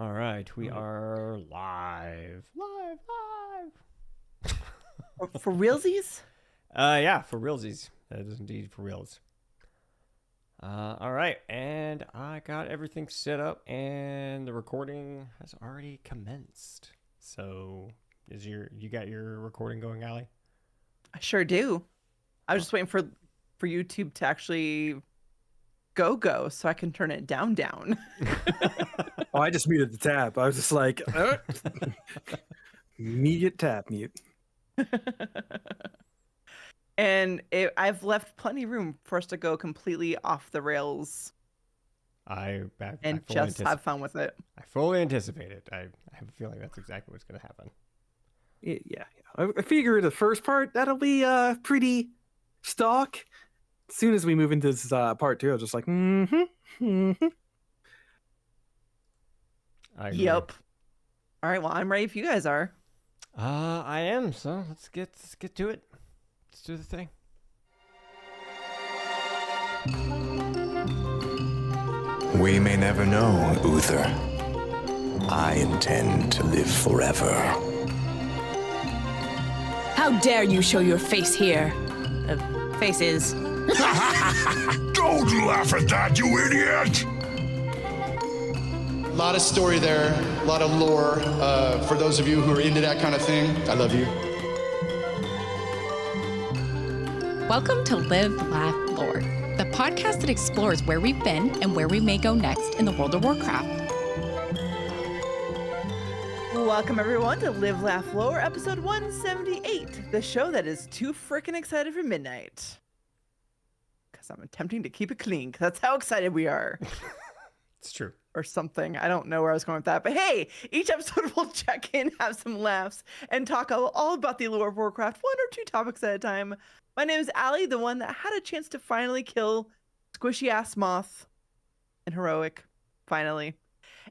All right, we are live. For realsies? Yeah, for realsies. That is indeed for reals. All right, and I got everything set up, and the recording has already commenced. So, you got your recording going, Allie? I sure do. I was just waiting for YouTube to actually go so I can turn it down. Oh, I just muted the tab. I was just like, immediate tab mute. And I've left plenty of room for us to go completely off the rails and just have fun with it. I fully anticipate it. I have a feeling that's exactly what's going to happen. Yeah. I figure the first part, that'll be pretty stock. As soon as we move into this part two, I was just like, Yep. All right, well, I'm ready if you guys are. I am, so let's get to it. Let's do the thing. We may never know, Uther. I intend to live forever. How dare you show your face here? Faces. Don't laugh at that, you idiot! A lot of story there, a lot of lore. For those of you who are into that kind of thing, I love you. Welcome to Live, Laugh, Lore, the podcast that explores where we've been and where we may go next in the world of Warcraft. Welcome, everyone, to Live, Laugh, Lore, episode 178, the show that is too freaking excited for midnight. Because I'm attempting to keep it clean, because that's how excited we are. It's true. Or something. I don't know where I was going with that. But hey, each episode we'll check in, have some laughs, and talk all about the lore of Warcraft, one or two topics at a time. My name is Allie, the one that had a chance to finally kill Squishy Ass Moth in Heroic, finally.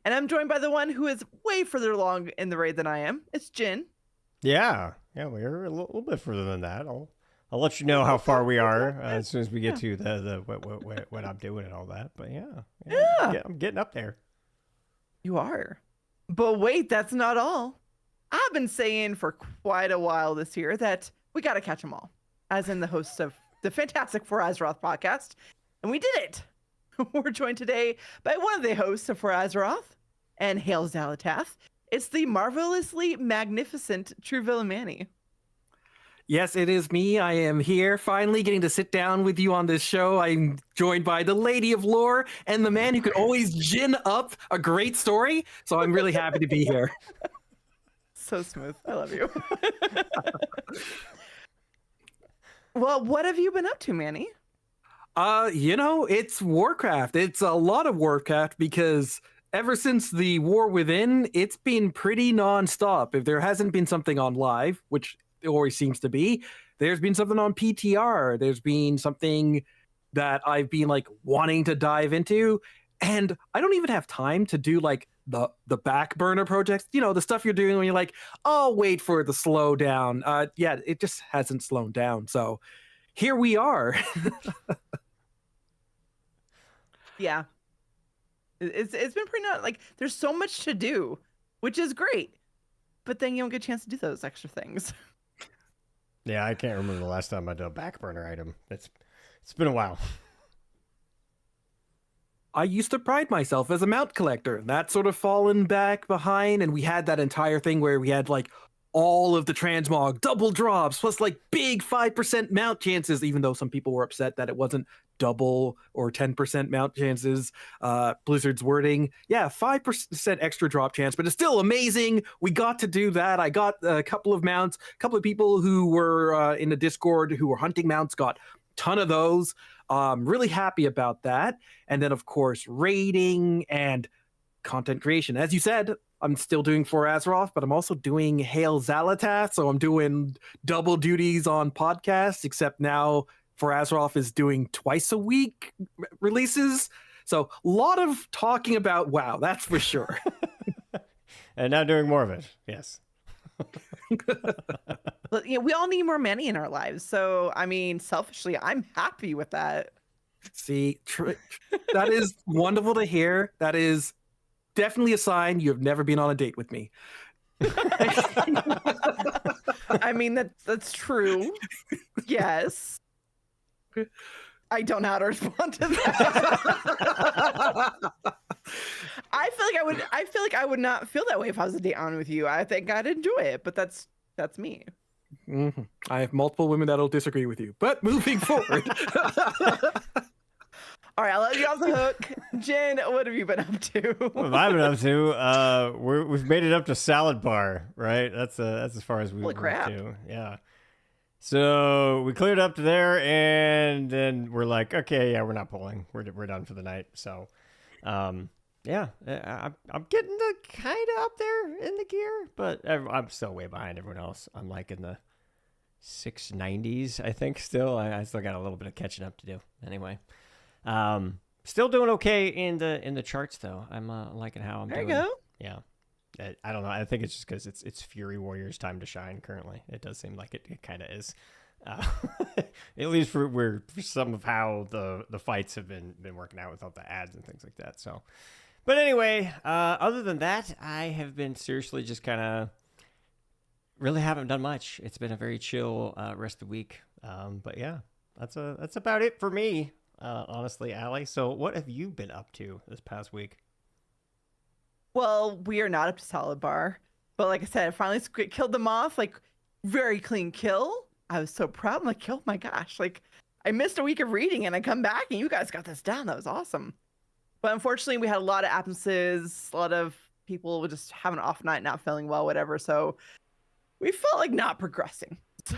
And I'm joined by the one who is way further along in the raid than I am. It's Jin. Yeah, we're a little bit further than that. I'll let you know how far we are as soon as we get to the what I'm doing and all that. But yeah, I'm getting up there. You are. But wait, that's not all. I've been saying for quite a while this year that we got to catch them all, as in the hosts of the fantastic For Azeroth podcast. And we did it. We're joined today by one of the hosts of For Azeroth and Hail Zalatath. It's the marvelously magnificent TruVillianManny. yes, it is me. I am here, finally getting to sit down with you on this show. I'm joined by the Lady of Lore and the man who could always gin up a great story. So I'm really happy to be here. So smooth. I love you. Well, what have you been up to, Manny? It's Warcraft. It's a lot of Warcraft because ever since the War Within, it's been pretty nonstop. If there hasn't been something on live, which it always seems to be, there's been something on PTR. There's been something that I've been like wanting to dive into, and I don't even have time to do like the back burner projects. You know, the stuff you're doing when you're like, I'll wait for it to slow down. It just hasn't slowed down. So here we are. Yeah. It's been pretty not like there's so much to do, which is great. But then you don't get a chance to do those extra things. Yeah, I can't remember the last time I did a back burner item. It's been a while. I used to pride myself as a mount collector. That's sort of fallen back behind, and we had that entire thing where we had like all of the transmog double drops plus like big 5% mount chances, even though some people were upset that it wasn't double or 10% mount chances. Blizzard's wording, 5% extra drop chance, but it's still amazing. We got to do that. I got a couple of mounts. A couple of people who were in the Discord who were hunting mounts got a ton of those. Really happy about that. And then of course raiding and content creation. As you said, I'm still doing For Azeroth, but I'm also doing Hail Zalatath, so I'm doing double duties on podcasts, except now For Azeroth is doing twice a week releases. So a lot of talking about WoW, that's for sure. And now doing more of it, yes. But we all need more Manny in our lives. So, I mean, selfishly, I'm happy with that. See, that is wonderful to hear. That is definitely a sign you have never been on a date with me. I mean, that's true. Yes. I don't know how to respond to that. I feel like I would not feel that way if I was a date on with you. I think I'd enjoy it, but that's me. Mm-hmm. I have multiple women that'll disagree with you, but moving forward. All right, I'll let you off the hook. Jen, what have you been up to? What have I been up to? We've made it up to Salad Bar, right? That's as far as we Holy crap. to. Yeah. So we cleared up to there, and then we're like, okay, yeah, we're not pulling. We're done for the night. So, yeah, I'm getting the kind of up there in the gear, but I'm still way behind everyone else. I'm like in the 690s, I think. Still, I still got a little bit of catching up to do. Anyway. Still doing okay in the charts though. I'm liking how I'm doing. There you go. Yeah. I don't know. I think it's just because it's Fury Warriors' time to shine currently. It does seem like it kind of is. At least for some of how the fights have been working out without the ads and things like that. So, but anyway, other than that, I have been seriously just kind of really haven't done much. It's been a very chill rest of the week. But yeah, that's about it for me. Honestly, Allie. So what have you been up to this past week? Well, we are not up to Salad Bar, but like I said, I finally killed them off. Like, very clean kill. I was so proud. I'm like, oh my gosh. Like, I missed a week of reading and I come back and you guys got this down. That was awesome. But unfortunately, we had a lot of absences. A lot of people would just have an off night, not feeling well, whatever. So we felt like not progressing. So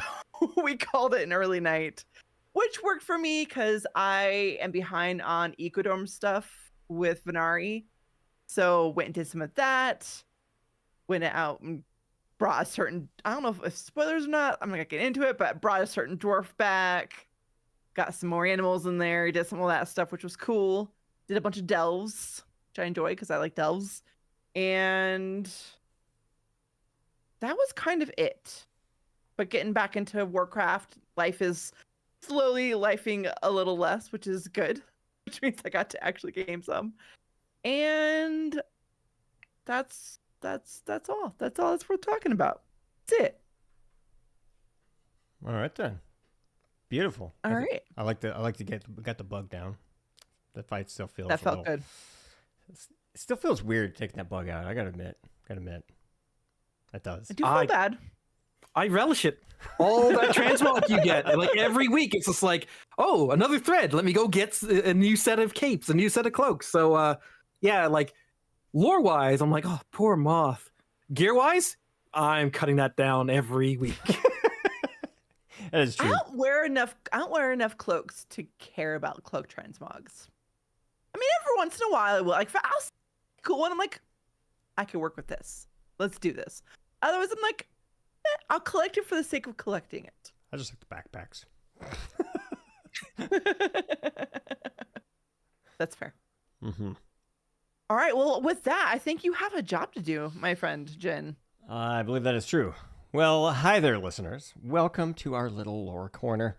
we called it an early night, which worked for me because I am behind on Ecodorm stuff with Venari. So went and did some of that. Went out and brought a certain, I don't know if spoilers or not, I'm not going to get into it, but brought a certain dwarf back. Got some more animals in there. Did some of that stuff, which was cool. Did a bunch of delves, which I enjoy because I like delves. And that was kind of it. But getting back into Warcraft, life is slowly lifing a little less, which is good, which means I got to actually game some. And that's all. That's all that's worth talking about. That's it. All right then. Beautiful. All right. I like to get the bug down. The fight still feels That felt good. It still feels weird taking that bug out. I gotta admit. That does. I do feel bad. I relish it. All that transmog you get. And like every week, it's just like, oh, another thread. Let me go get a new set of capes, a new set of cloaks. So, yeah, like lore-wise, I'm like, oh, poor Moth. Gear-wise, I'm cutting that down every week. That is true. I don't wear enough cloaks to care about cloak transmogs. I mean, every once in a while I will. Like, if I'll see a cool one, I'm like, I can work with this. Let's do this. Otherwise, I'm like, I'll collect it for the sake of collecting it. I just like the backpacks. That's fair. Mm-hmm. All right. Well, with that, I think you have a job to do, my friend Jen. I believe that is true. Well, hi there, listeners. Welcome to our little lore corner,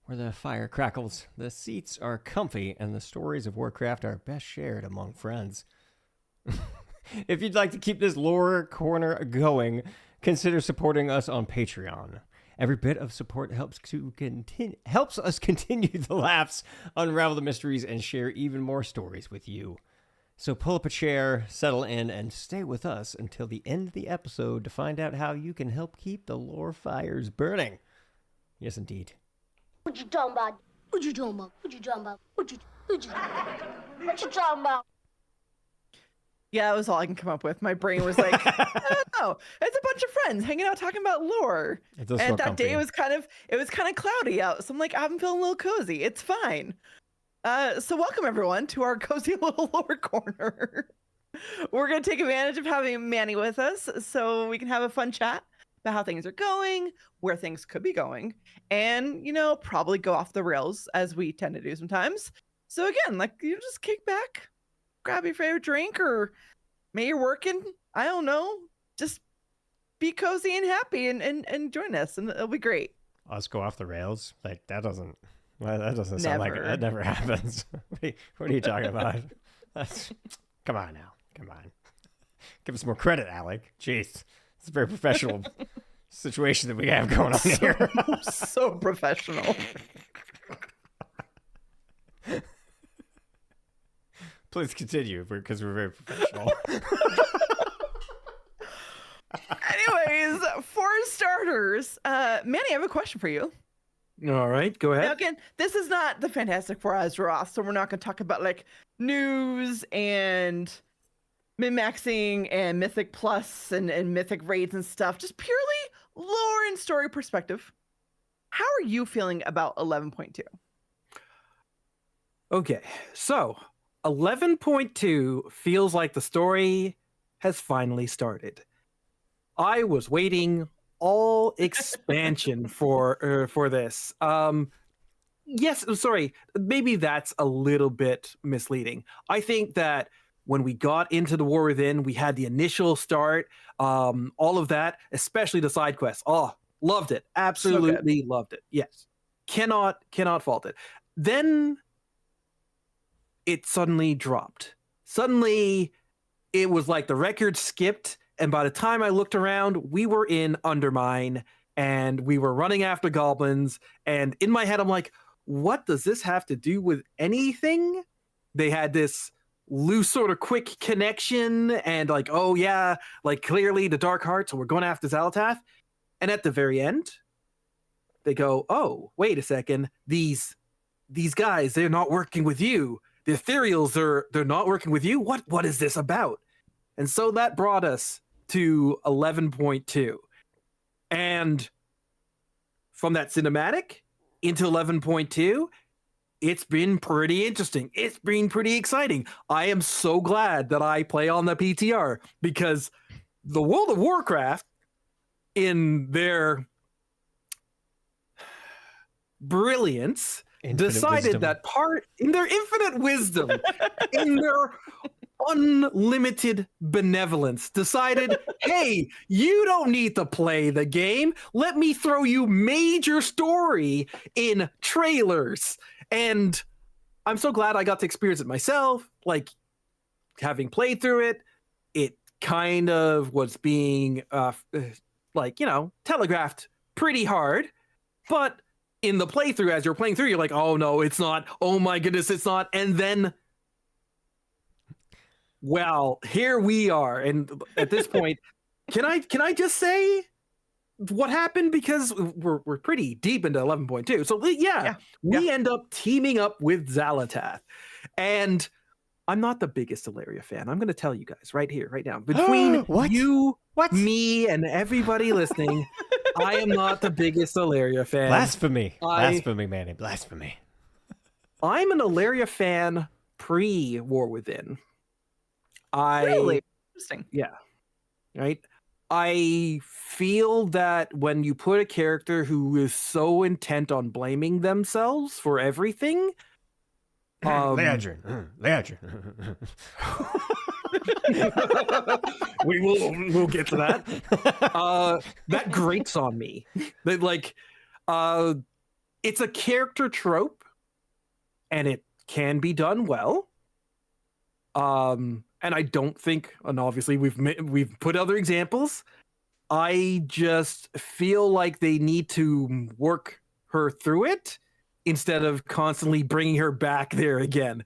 where the fire crackles, the seats are comfy, and the stories of Warcraft are best shared among friends. If you'd like to keep this lore corner going, consider supporting us on Patreon. Every bit of support helps us continue the laughs, unravel the mysteries, and share even more stories with you. So pull up a chair, settle in, and stay with us until the end of the episode to find out how you can help keep the lore fires burning. Yes, indeed. What you talking about? What you talking about? What you talking about? What you talking about? Yeah, that was all I can come up with. My brain was like, I don't know. It's a bunch of friends hanging out talking about lore. It does and feel that comfy. day it was kind of cloudy out. So I'm like, I'm feeling a little cozy. It's fine. So welcome everyone to our cozy little lore corner. We're gonna take advantage of having Manny with us so we can have a fun chat about how things are going, where things could be going, and probably go off the rails as we tend to do sometimes. So again, like you just kick back, grab your favorite drink, or maybe you're working. I don't know. Just be cozy and happy and join us, and it'll be great. Us go off the rails? Like that doesn't sound like it. That never happens. What are you talking about? Come on now. Come on. Give us more credit, Alec. Jeez. It's a very professional situation that we have going on here. So professional. Please continue because we're very professional. Anyways, for starters, Manny, I have a question for you. All right, go Now, ahead. again, this is not the Fantastic Four Azeroth, so we're not going to talk about like news and min-maxing and Mythic Plus and Mythic raids and stuff. Just purely lore and story perspective. How are you feeling about 11.2? Okay, so 11.2 feels like the story has finally started. I was waiting all expansion for this. Yes, sorry, maybe that's a little bit misleading. I think that when we got into the War Within, we had the initial start, all of that, especially the side quests. Oh, loved it. Absolutely loved it. Yes. Cannot fault it. Then it suddenly dropped. Suddenly it was like the record skipped, and by the time I looked around, we were in Undermine and we were running after goblins, and in my head I'm like, what does this have to do with anything? They had this loose sort of quick connection and like, oh yeah, like clearly the Dark Heart, so we're going after Xalatath. And at the very end, they go, oh, wait a second, these guys, they're not working with you. The Ethereals, they're not working with you. What is this about? And so that brought us to 11.2. And from that cinematic into 11.2, it's been pretty interesting. It's been pretty exciting. I am so glad that I play on the PTR, because the World of Warcraft, in their brilliance, decided that in their infinite wisdom, in their unlimited benevolence, decided, hey, you don't need to play the game. Let me throw you major story in trailers. And I'm so glad I got to experience it myself. Like, having played through it, it kind of was being telegraphed pretty hard. But in the playthrough, as you're playing through, you're like, oh no, it's not. Oh my goodness, it's not. And then, well, here we are. And at this point, can I just say what happened? Because we're pretty deep into 11.2. So we end up teaming up with Xalatath. And I'm not the biggest Ilaria fan. I'm going to tell you guys right here, right now. Between me, and everybody listening, I am not the biggest Ilaria fan. Blasphemy. Blasphemy, Manny. Blasphemy. I'm an Ilaria fan pre-War Within. Really? Interesting. Yeah. Right? I feel that when you put a character who is so intent on blaming themselves for everything... Leandrin. we'll get to that. That grates on me. It's a character trope, and it can be done well. And I don't think, and obviously we've put other examples. I just feel like they need to work her through it instead of constantly bringing her back there again.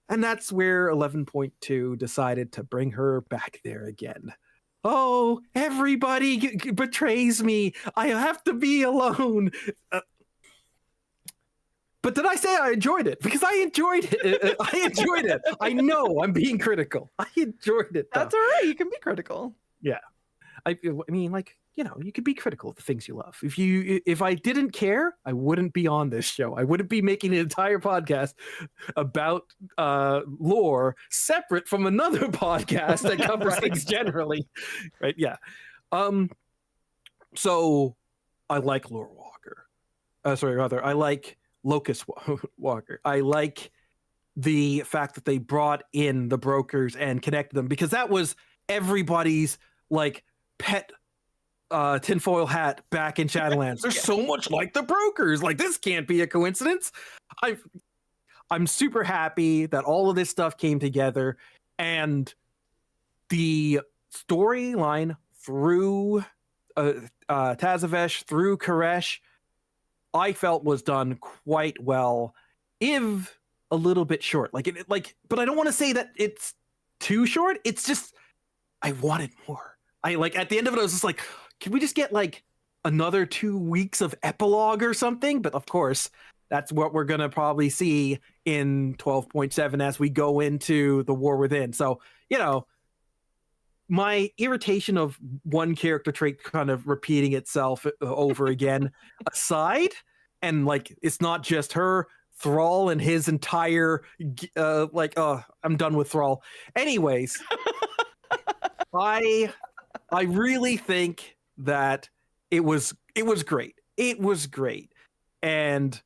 And that's where 11.2 decided to bring her back there again. Oh, everybody betrays me. I have to be alone. But did I say I enjoyed it? Because I enjoyed it. I enjoyed it. I know I'm being critical. I enjoyed it, though. That's all right. You can be critical. Yeah. I mean, like, you could be critical of the things you love. If I didn't care, I wouldn't be on this show. I wouldn't be making an entire podcast about lore separate from another podcast that covers things generally. Right? Yeah. So I like Lore Walker. I like Locust Walker. I like the fact that they brought in the brokers and connected them, because that was everybody's like pet tinfoil hat back in Shadowlands. They're so much like the brokers. Like, this can't be a coincidence. I'm super happy that all of this stuff came together, and the storyline through Tazavesh, through Koresh, I felt was done quite well, if a little bit short. But I don't want to say that it's too short. It's just I wanted more. At the end of it, I was just like, can we just get like another 2 weeks of epilogue or something? But of course, that's what we're gonna probably see in 12.7 as we go into the War Within. So, my irritation of one character trait kind of repeating itself over again aside, and it's not just her, Thrall and his entire I'm done with Thrall. Anyways, I really think that it was great. It was great. And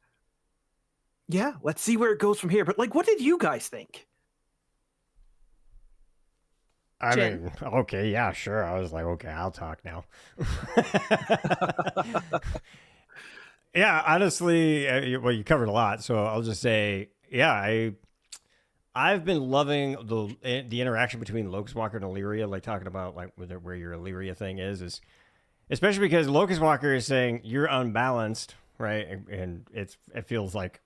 yeah, let's see where it goes from here. But what did you guys think? I mean, okay, yeah, sure. I was like, okay, I'll talk now. Yeah, honestly, well, you covered a lot, so I'll just say, yeah, I've been loving the interaction between Locust Walker and Illyria, talking about where your Illyria thing is especially because Locust Walker is saying you're unbalanced, right? And it feels like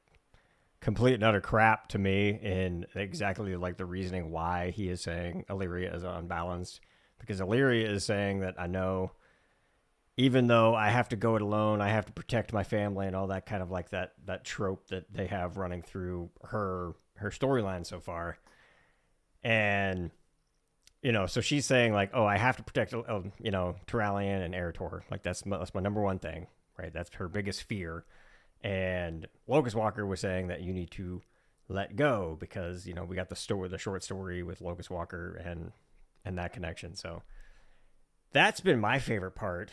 complete and utter crap to me in exactly the reasoning why he is saying Illyria is unbalanced, because Illyria is saying that I know, even though I have to go it alone, I have to protect my family and all that kind of that trope that they have running through her storyline so far. And, so she's saying oh, I have to protect, Turalian and Eretor. That's my number one thing, right? That's her biggest fear. And Locust Walker was saying that you need to let go because, we got the short story with Locust Walker and that connection. So that's been my favorite part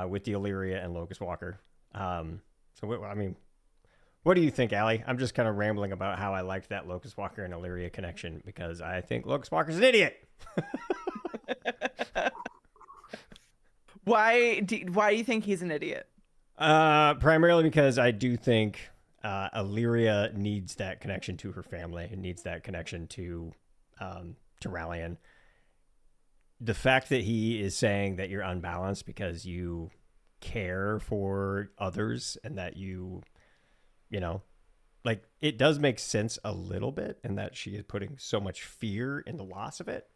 with the Illyria and Locust Walker. What do you think, Allie? I'm just kind of rambling about how I liked that Locust Walker and Illyria connection because I think Locust Walker's an idiot. Why do you think he's an idiot? Primarily because I do think Illyria needs that connection to her family and needs that connection to Rallian. The fact that he is saying that you're unbalanced because you care for others and that it does make sense a little bit in that she is putting so much fear in the loss of it.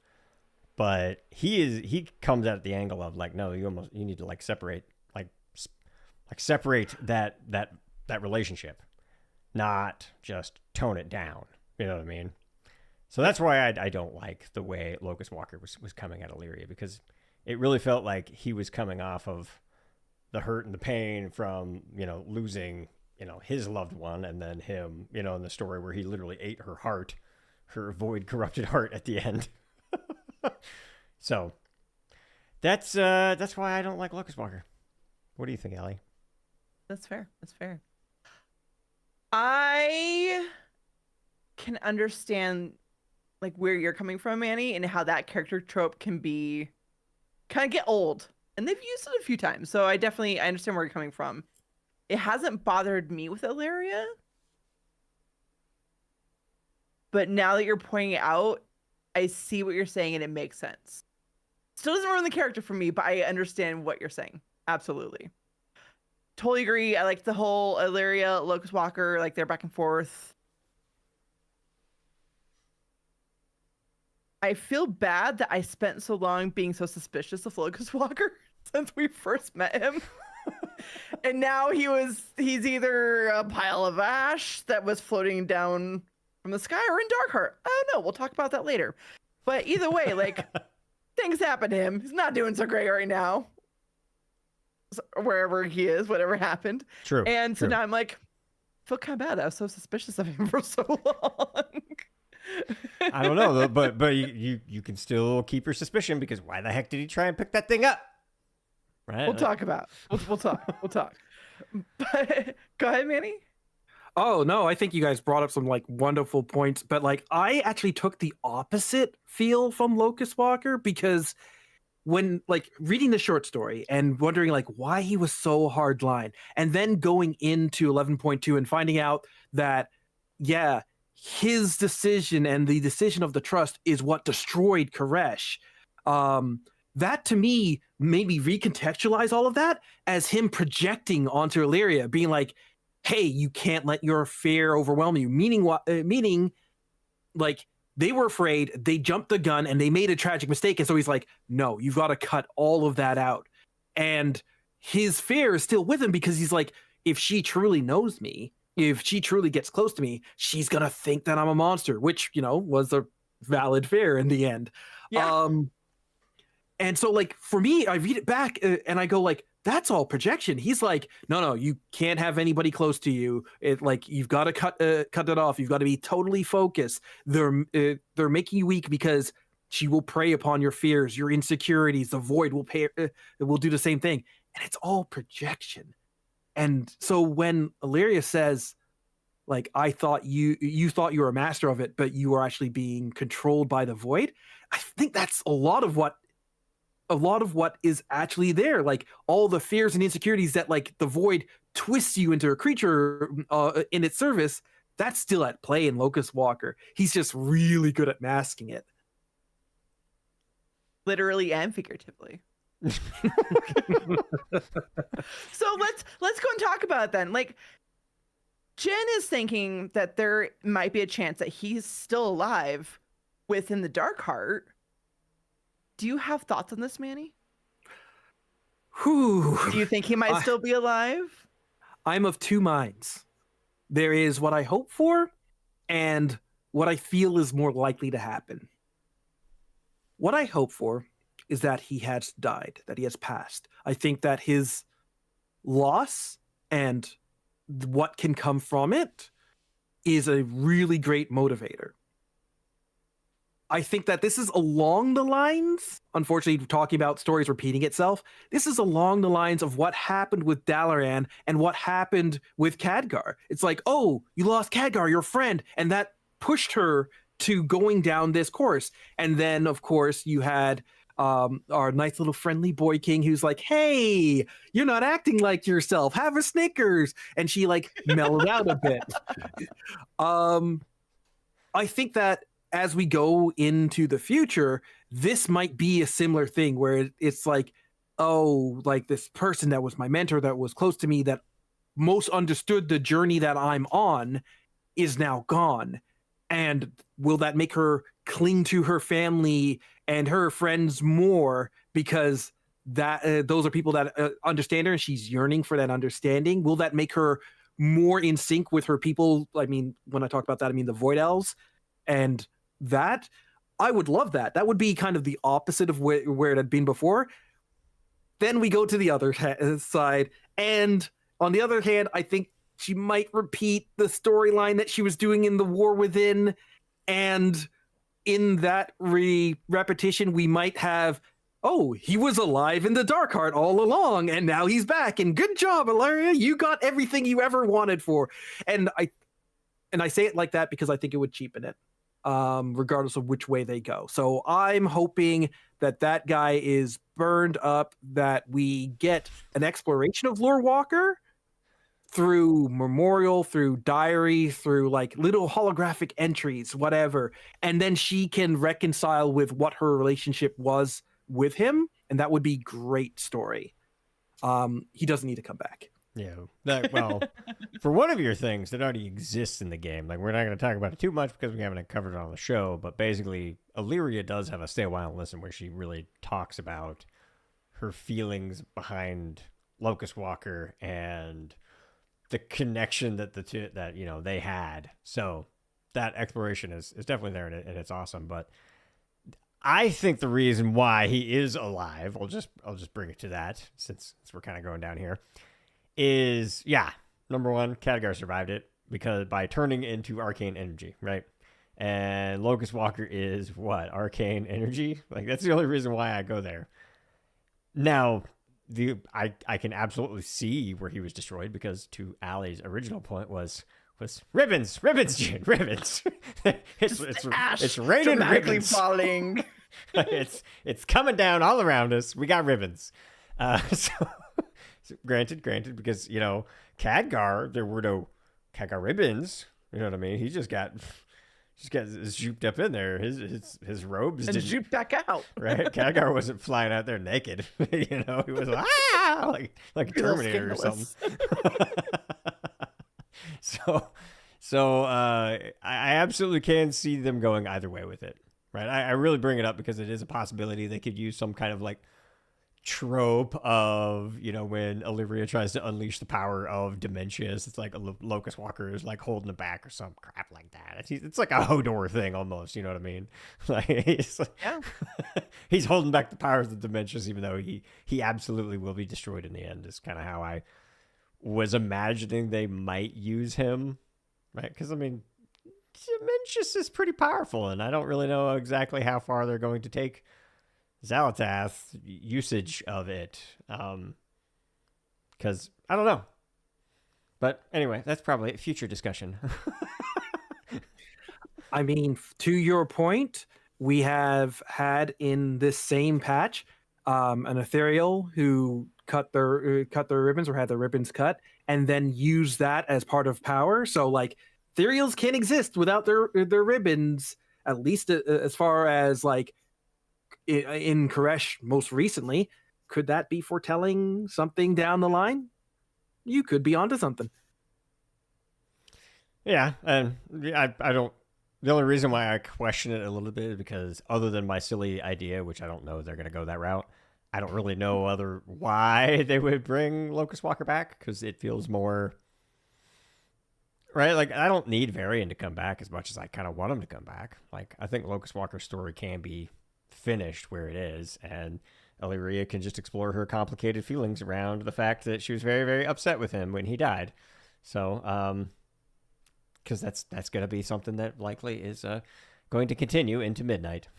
But he comes at the angle of no, you need to separate, separate that relationship, not just tone it down. You know what I mean? So that's why I don't like the way Locust Walker was coming at Illyria, because it really felt like he was coming off of the hurt and the pain from, losing, his loved one, and then him, in the story where he literally ate her heart, her void corrupted heart at the end. So that's why I don't like Locust Walker. What do you think, Allie? That's fair. I can understand where you're coming from, Manny, and how that character trope can be kind of get old. And they've used it a few times. So I understand where you're coming from. It hasn't bothered me with Illyria. But now that you're pointing it out, I see what you're saying and it makes sense. Still doesn't ruin the character for me, but I understand what you're saying. Absolutely. Totally agree. I like the whole Illyria, Locust Walker, they're back and forth. I feel bad that I spent so long being so suspicious of Locust Walker since we first met him. And now he's either a pile of ash that was floating down from the sky or in Darkheart. I don't know. We'll talk about that later. But either way, things happen to him. He's not doing so great right now. Wherever he is, whatever happened. True. And so now I'm feel kind of bad. I was so suspicious of him for so long. I don't know, though, but you can still keep your suspicion, because why the heck did he try and pick that thing up? Right. We'll talk about. We'll talk. We'll talk. But go ahead, Manny. Oh no, I think you guys brought up some wonderful points, but I actually took the opposite feel from Locust Walker, because when reading the short story and wondering why he was so hardline, and then going into 11.2 and finding out that his decision and the decision of the trust is what destroyed Koresh. That to me made me recontextualize all of that as him projecting onto Illyria, being like, hey, you can't let your fear overwhelm you. Meaning what? Meaning, like, they were afraid, they jumped the gun, and they made a tragic mistake. And so he's like, no, you've got to cut all of that out. And his fear is still with him because he's like, if she truly knows me, if she truly gets close to me, she's going to think that I'm a monster, which, was a valid fear in the end. Yeah. And so, like, for me, I read it back and I go, like, that's all projection. He's like, no, you can't have anybody close to you. You've got to cut it off. You've got to be totally focused. They're making you weak because she will prey upon your fears, your insecurities. The void will do the same thing. And it's all projection. And so when Illyria says, like, I thought you thought you were a master of it, but you were actually being controlled by the void, I think that's a lot of what is actually there. Like, all the fears and insecurities that, like, the void twists you into a creature in its service, that's still at play in Locust Walker. He's just really good at masking it. Literally and figuratively. So let's go and talk about it then. Like, Jen is thinking that there might be a chance that he's still alive within the Dark Heart. Do you have thoughts on this, Manny? Whew. Do you think he might still be alive? I'm of two minds. There is what I hope for and what I feel is more likely to happen. What I hope for is that he has died, that he has passed. I think that his loss and what can come from it is a really great motivator. I think that this is along the lines, unfortunately, talking about stories repeating itself, this is along the lines of what happened with Dalaran and what happened with Khadgar. It's like, oh, you lost Khadgar, your friend, and that pushed her to going down this course. And then, of course, you had our nice little friendly boy king who's like, hey, you're not acting like yourself. Have a Snickers. And she, like, mellowed out a bit. I think that as we go into the future, this might be a similar thing where it's like, oh, like, this person that was my mentor, that was close to me, that most understood the journey that I'm on, is now gone. And will that make her cling to her family and her friends more because that those are people that understand her and she's yearning for that understanding? Will that make her more in sync with her people? I mean, when I talk about that, I mean the Void Elves. And that, I would love that. That would be kind of the opposite of where it had been before. Then we go to the other side. And on the other hand, I think she might repeat the storyline that she was doing in The War Within. And in that repetition, we might have, oh, he was alive in the Dark Heart all along, and now he's back. And good job, Illyria. You got everything you ever wanted for. And I say it like that because I think it would cheapen it. Regardless of which way they go. So I'm hoping that guy is burned up, that we get an exploration of Lore Walker through memorial, through diary, through, like, little holographic entries, whatever. And then she can reconcile with what her relationship was with him. And that would be great story. He doesn't need to come back. Yeah. Well, for one of your things that already exists in the game, like, we're not going to talk about it too much because we haven't covered it on the show, but basically, Illyria does have a Stay a While and Listen where she really talks about her feelings behind Locust Walker and the connection that the two, that, they had. So that exploration is definitely there, and it's awesome. But I think the reason why he is alive, I'll just bring it to that since we're kind of going down here, is, number one, Khadgar survived it because by turning into arcane energy, right? And Locust Walker is what? Arcane energy? Like, that's the only reason why I go there. Now, I can absolutely see where he was destroyed because, to Allie's original point, was ribbons, Jen, ribbons. it's raining dramatically ribbons falling. it's coming down all around us. We got ribbons. So granted, because, Khadgar, there were no Khadgar ribbons. You know what I mean? He just got just got zooped up in there. His robes And didn't, shoot back out. right? Khadgar wasn't flying out there naked. You know, he was like, like a Be a little Terminator or something. scandalous. I absolutely can see them going either way with it, right? I really bring it up because it is a possibility they could use some kind of like trope of, you know, when Illyria tries to unleash the power of dementias, it's like a locust walker is like holding it back or some crap like that. It's like a Hodor thing almost, you know what I mean? Like he's like, Yeah. he's holding back the powers of the dementias, even though he absolutely will be destroyed in the end. Is kind of how I was imagining they might use him, right? Because I mean, Dementius is pretty powerful, and I don't really know exactly how far they're going to take Xalatath usage of it, because I don't know. But anyway, that's probably a future discussion. I mean, to your point, we have had in this same patch an ethereal who cut their ribbons or had their ribbons cut, and then use that as part of power. So like, ethereals can't exist without their ribbons. At least as far as like in Koresh most recently, could that be foretelling something down the line? You could be onto something. Yeah, and I don't. The only reason why I question it a little bit is because, other than my silly idea, which I don't know if they're going to go that route, I don't really know why they would bring Locust Walker back, because it feels more right. Like, I don't need Varian to come back as much as I kind of want him to come back. Like, I think Locust Walker's story can be finished where it is, and Illyria can just explore her complicated feelings around the fact that she was very, very upset with him when he died. So, because that's going to be something that likely is going to continue into midnight.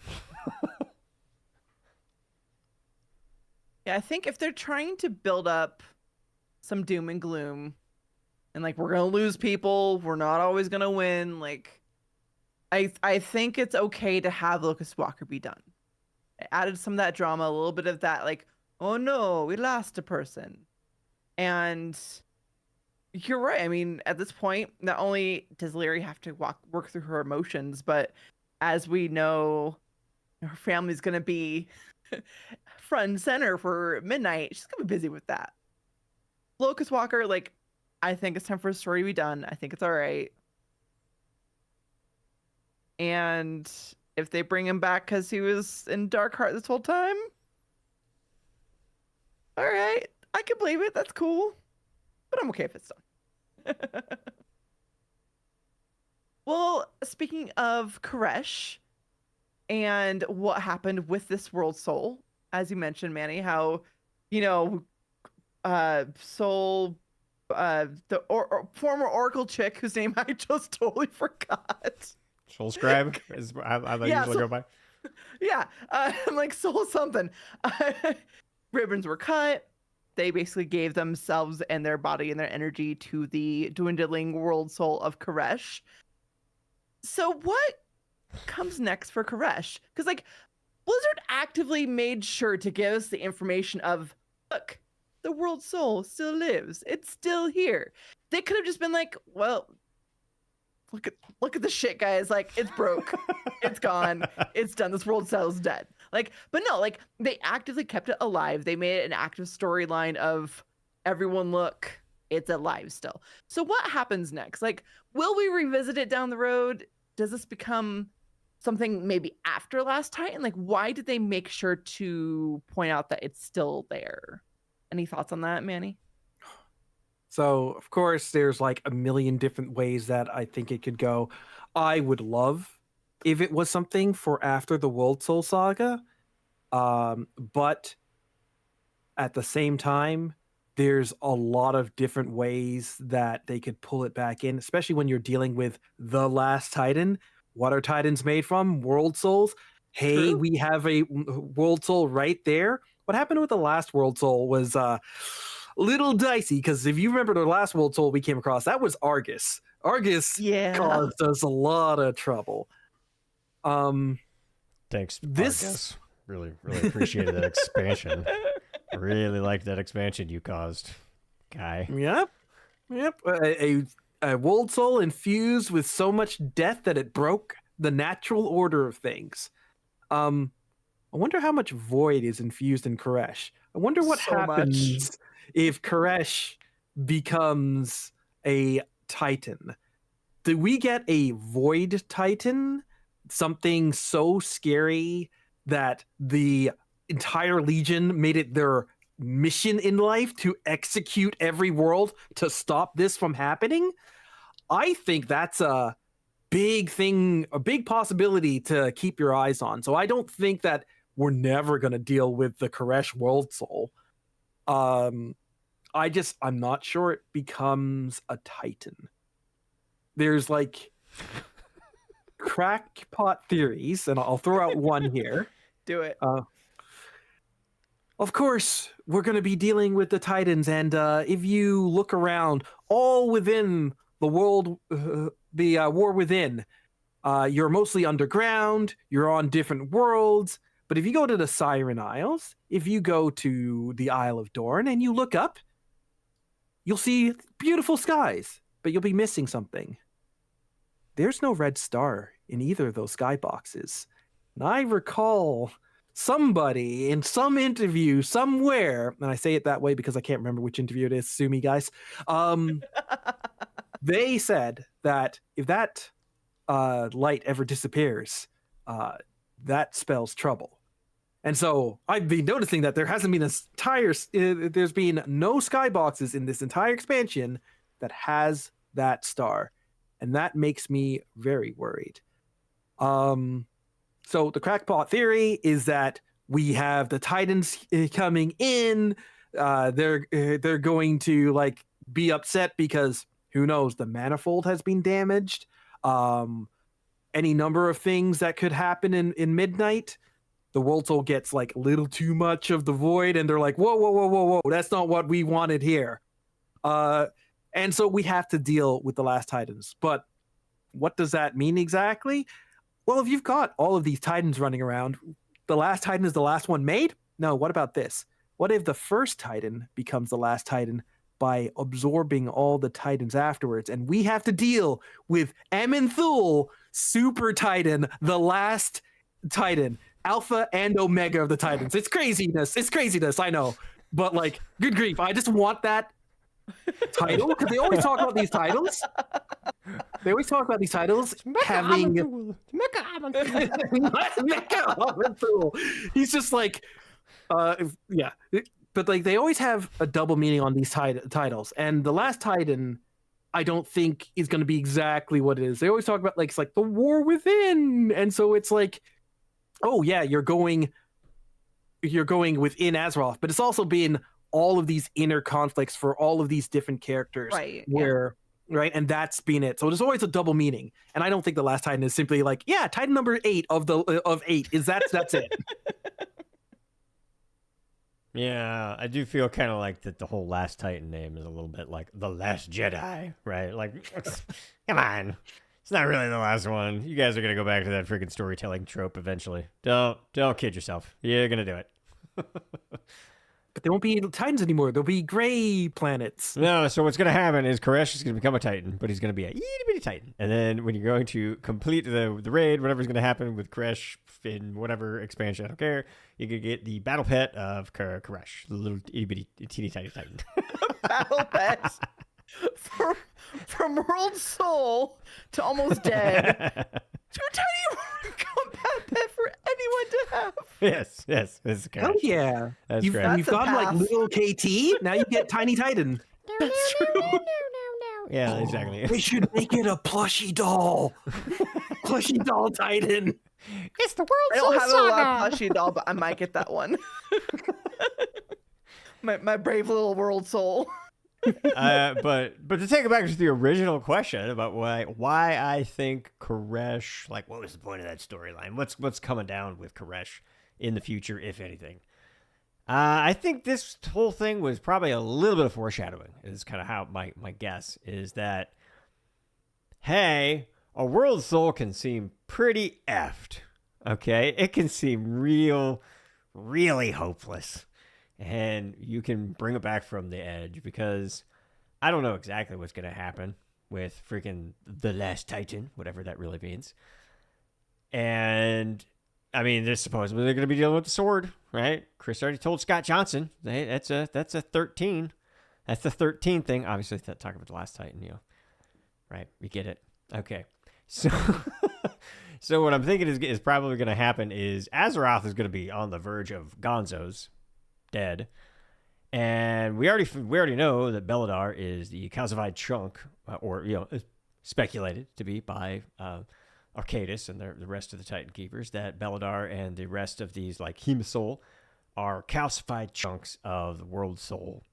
Yeah, I think if they're trying to build up some doom and gloom, and like, we're gonna lose people, we're not always gonna win, like, I think it's okay to have Locust Walker be done. It added some of that drama, a little bit of that, like, oh no, we lost a person. And you're right. I mean, at this point, not only does Lyri have to work through her emotions, but as we know, her family's gonna be front and center for midnight. She's gonna be busy with that. Locust Walker, like, I think it's time for a story to be done. I think it's all right. And if they bring him back because he was in Darkheart this whole time, all right, I can believe it. That's cool. But I'm okay if it's done. Well, speaking of Koresh and what happened with this world soul, as you mentioned, Manny, how, you know, Soul, the former Oracle chick whose name I just totally forgot. Soul Scribe is how they usually go by. Yeah, I'm like, Soul something. Ribbons were cut. They basically gave themselves and their body and their energy to the dwindling world soul of Koresh. So what comes next for Koresh? Because, like, Blizzard actively made sure to give us the information of, look, the world soul still lives. It's still here. They could have just been like, well, look at the shit, guys. Like, it's broke. It's gone. It's done. This world soul's dead. Like, but no, like, they actively kept it alive. They made it an active storyline of, everyone, look, it's alive still. So what happens next? Like, will we revisit it down the road? Does this become something maybe after Last Titan? Like, why did they make sure to point out that it's still there? Any thoughts on that, Manny? So, of course, there's like a million different ways that I think it could go. I would love if it was something for after the World Soul Saga. But at the same time, there's a lot of different ways that they could pull it back in, especially when you're dealing with the last Titan. What are Titans made from? World Souls. Hey, True. we have a World Soul right there. What happened with the last World Soul was a little dicey, because if you remember the last World Soul we came across, that was Argus. Argus caused us a lot of trouble. Thanks, Argus. Really appreciated that expansion. I really liked that expansion you caused, Guy. Yep. A World Soul infused with so much death that it broke the natural order of things. I wonder how much void is infused in Koresh. I wonder what So happens if Koresh becomes a Titan. Do we get a void Titan? Something so scary that the entire Legion made it their mission in life to execute every world to stop this from happening? I think that's a big thing, a big possibility to keep your eyes on. So I don't think that we're never going to deal with the Koresh World Soul. I'm not sure it becomes a Titan. There's like crackpot theories, and I'll throw out one here. Do it. Of course, we're going to be dealing with the Titans, and if you look around, all within the world, the War Within, you're mostly underground, you're on different worlds, but if you go to the Siren Isles, if you go to the Isle of Dorn, and you look up, you'll see beautiful skies, but you'll be missing something. There's no red star in either of those skyboxes. And I recall somebody in some interview somewhere, and I say it that way because I can't remember which interview it is, sue me guys, they said that if that light ever disappears, that spells trouble. And so I've been noticing that there hasn't been there's been no skyboxes in this entire expansion that has that star. And that makes me very worried. So the crackpot theory is that we have the Titans coming in. They're going to like be upset because who knows, the manifold has been damaged. Any number of things that could happen in Midnight. The World Soul gets like a little too much of the void, and they're like, whoa, that's not what we wanted here. And so we have to deal with the Last Titans. But what does that mean exactly? Well, if you've got all of these Titans running around, the Last Titan is the last one made? No, what about this? What if the first Titan becomes the last Titan by absorbing all the Titans afterwards? And we have to deal with Amenthul, Super Titan, the last Titan, Alpha and Omega of the Titans. It's craziness, I know. But like, good grief, I just want that title, because they always talk about these titles. Having Mecha Amenthul. He's just like, yeah. But like, they always have a double meaning on these titles, and the Last Titan, I don't think is going to be exactly what it is. They always talk about like, it's like the War Within, and so it's like, oh yeah, you're going within Azeroth, but it's also been all of these inner conflicts for all of these different characters, Right, right, and that's been it. So there's always a double meaning, and I don't think the Last Titan is simply like, yeah, Titan number 8 of 8 is that's it. Yeah, I do feel kind of like that the whole Last Titan name is a little bit like the Last Jedi, right? Like, come on, it's not really the last one. You guys are gonna go back to that freaking storytelling trope eventually. Don't kid yourself. You're gonna do it. But there won't be Titans anymore. There'll be gray planets. No, so what's going to happen is Koresh is going to become a Titan, but he's going to be a itty bitty Titan. And then when you're going to complete the raid, whatever's going to happen with Koresh in whatever expansion, I don't care, you can get the battle pet of Koresh, the little itty bitty teeny tiny Titan. Battle pet. From World Soul to almost dead. Too tiny combat pet for anyone to have. Yes. This is Oh yeah. That's great. You've got like little KT, now you get Tiny Titan. That's true. Yeah, exactly. We should make it a plushie doll. Plushie doll Titan. It's the I World don't Soul have a Saga. lot of plushie doll, but I might get that one. my brave little World Soul. But to take it back to the original question about why I think Koresh, like, what was the point of that storyline? What's coming down with Koresh in the future, if anything? I think this whole thing was probably a little bit of foreshadowing. Is kind of how my guess is that, hey, a World Soul can seem pretty effed. Okay, it can seem really hopeless. And you can bring it back from the edge, because I don't know exactly what's going to happen with freaking the Last Titan, whatever that really means. And I mean, they're supposedly they're going to be dealing with the sword, right? Chris already told Scott Johnson, hey, that's a 13. That's the 13 thing. Obviously, talking about the last Titan, right? We get it. Okay. So, so what I'm thinking is probably going to happen is Azeroth is going to be on the verge of Gonzo's dead. And we already know that Beladar is the calcified chunk, or, is speculated to be by Arcadis and the rest of the Titan Keepers, that Beladar and the rest of these, like Hemosoul, are calcified chunks of the World Soul,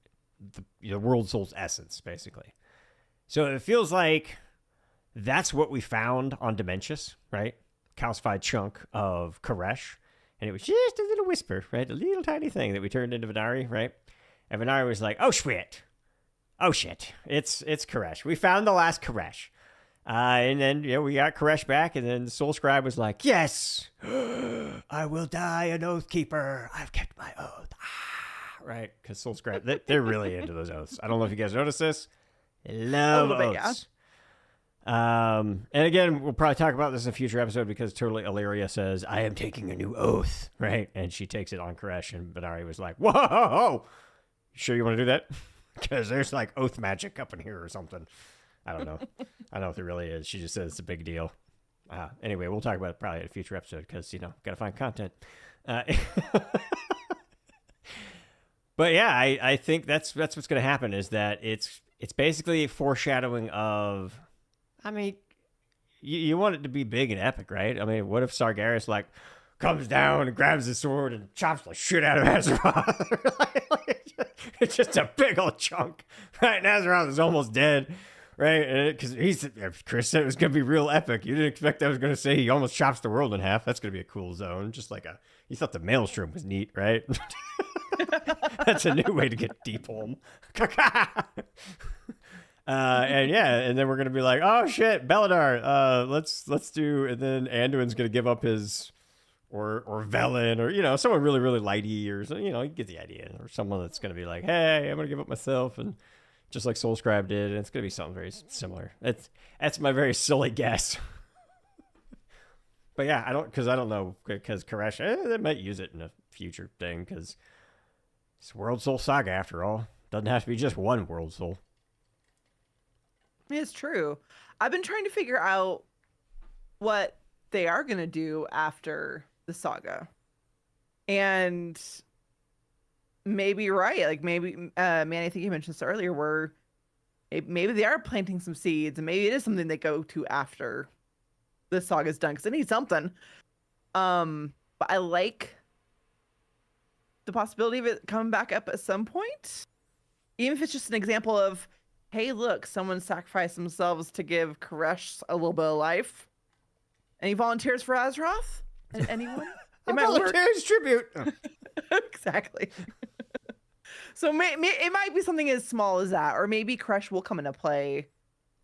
the World Soul's essence, basically. So it feels like that's what we found on Dementius, right? Calcified chunk of Koresh. And it was just a little whisper, right? A little tiny thing that we turned into Venari, right? And Venari was like, oh, shit. Oh, shit. It's Koresh. We found the last Koresh. And then, we got Koresh back, and then the Soul Scribe was like, yes, I will die an Oath Keeper. I've kept my oath. Right? Because Soul Scribe, they're really into those oaths. I don't know if you guys noticed this. They love oaths. And again, we'll probably talk about this in a future episode because totally Illyria says, I am taking a new oath, right? And she takes it on Koresh, and Benari was like, whoa, sure you want to do that? Because there's like oath magic up in here or something. I don't know. I don't know if there really is. She just says it's a big deal. Anyway, we'll talk about it probably in a future episode because, got to find content. But yeah, I think that's what's going to happen is that it's basically a foreshadowing of, I mean, you want it to be big and epic, right? I mean, what if Sargeras comes down and grabs his sword and chops the shit out of Azeroth? It's just a big old chunk, right? And Azeroth is almost dead, right? Because Chris said it was going to be real epic. You didn't expect I was going to say he almost chops the world in half. That's going to be a cool zone. Just like you thought the Maelstrom was neat, right? That's a new way to get deep home. And then we're gonna be like, oh shit, Beladar, let's do, and then Anduin's gonna give up his, or Velen, or someone really really lighty, or you get the idea, or someone that's gonna be like, hey, I'm gonna give up myself, and just like Soulscribe did, and it's gonna be something very similar. That's my very silly guess. But yeah, I don't know, because Koresh, they might use it in a future thing, because it's World Soul Saga after all. Doesn't have to be just one World Soul. It's true. I've been trying to figure out what they are going to do after the saga. And maybe you're right. Like maybe, Manny, I think you mentioned this earlier, where maybe they are planting some seeds and maybe it is something they go to after the saga's done because they need something. But I like the possibility of it coming back up at some point. Even if it's just an example of, hey, look, someone sacrificed themselves to give Koresh a little bit of life. Any volunteers for Azeroth? Anyone? It might work. Tribute. Exactly. So it might be something as small as that, or maybe Koresh will come into play.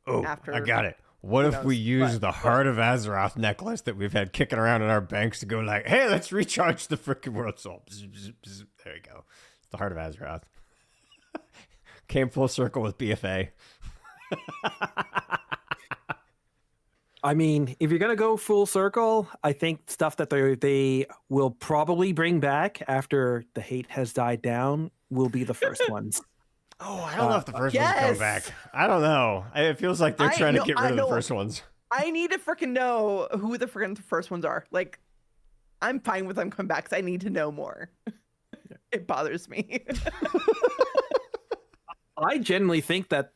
After. I got it. What if we use the Heart of Azeroth necklace that we've had kicking around in our banks to go like, hey, let's recharge the freaking World Soul. There you go. It's the Heart of Azeroth. Came full circle with BFA. I mean, if you're going to go full circle, I think stuff that they will probably bring back after the hate has died down will be the first ones. Oh, I don't know if the first ones come back. I don't know. It feels like they're trying to get rid of the first ones. I need to freaking know who the freaking first ones are. Like, I'm fine with them coming back because I need to know more. It bothers me. I genuinely think that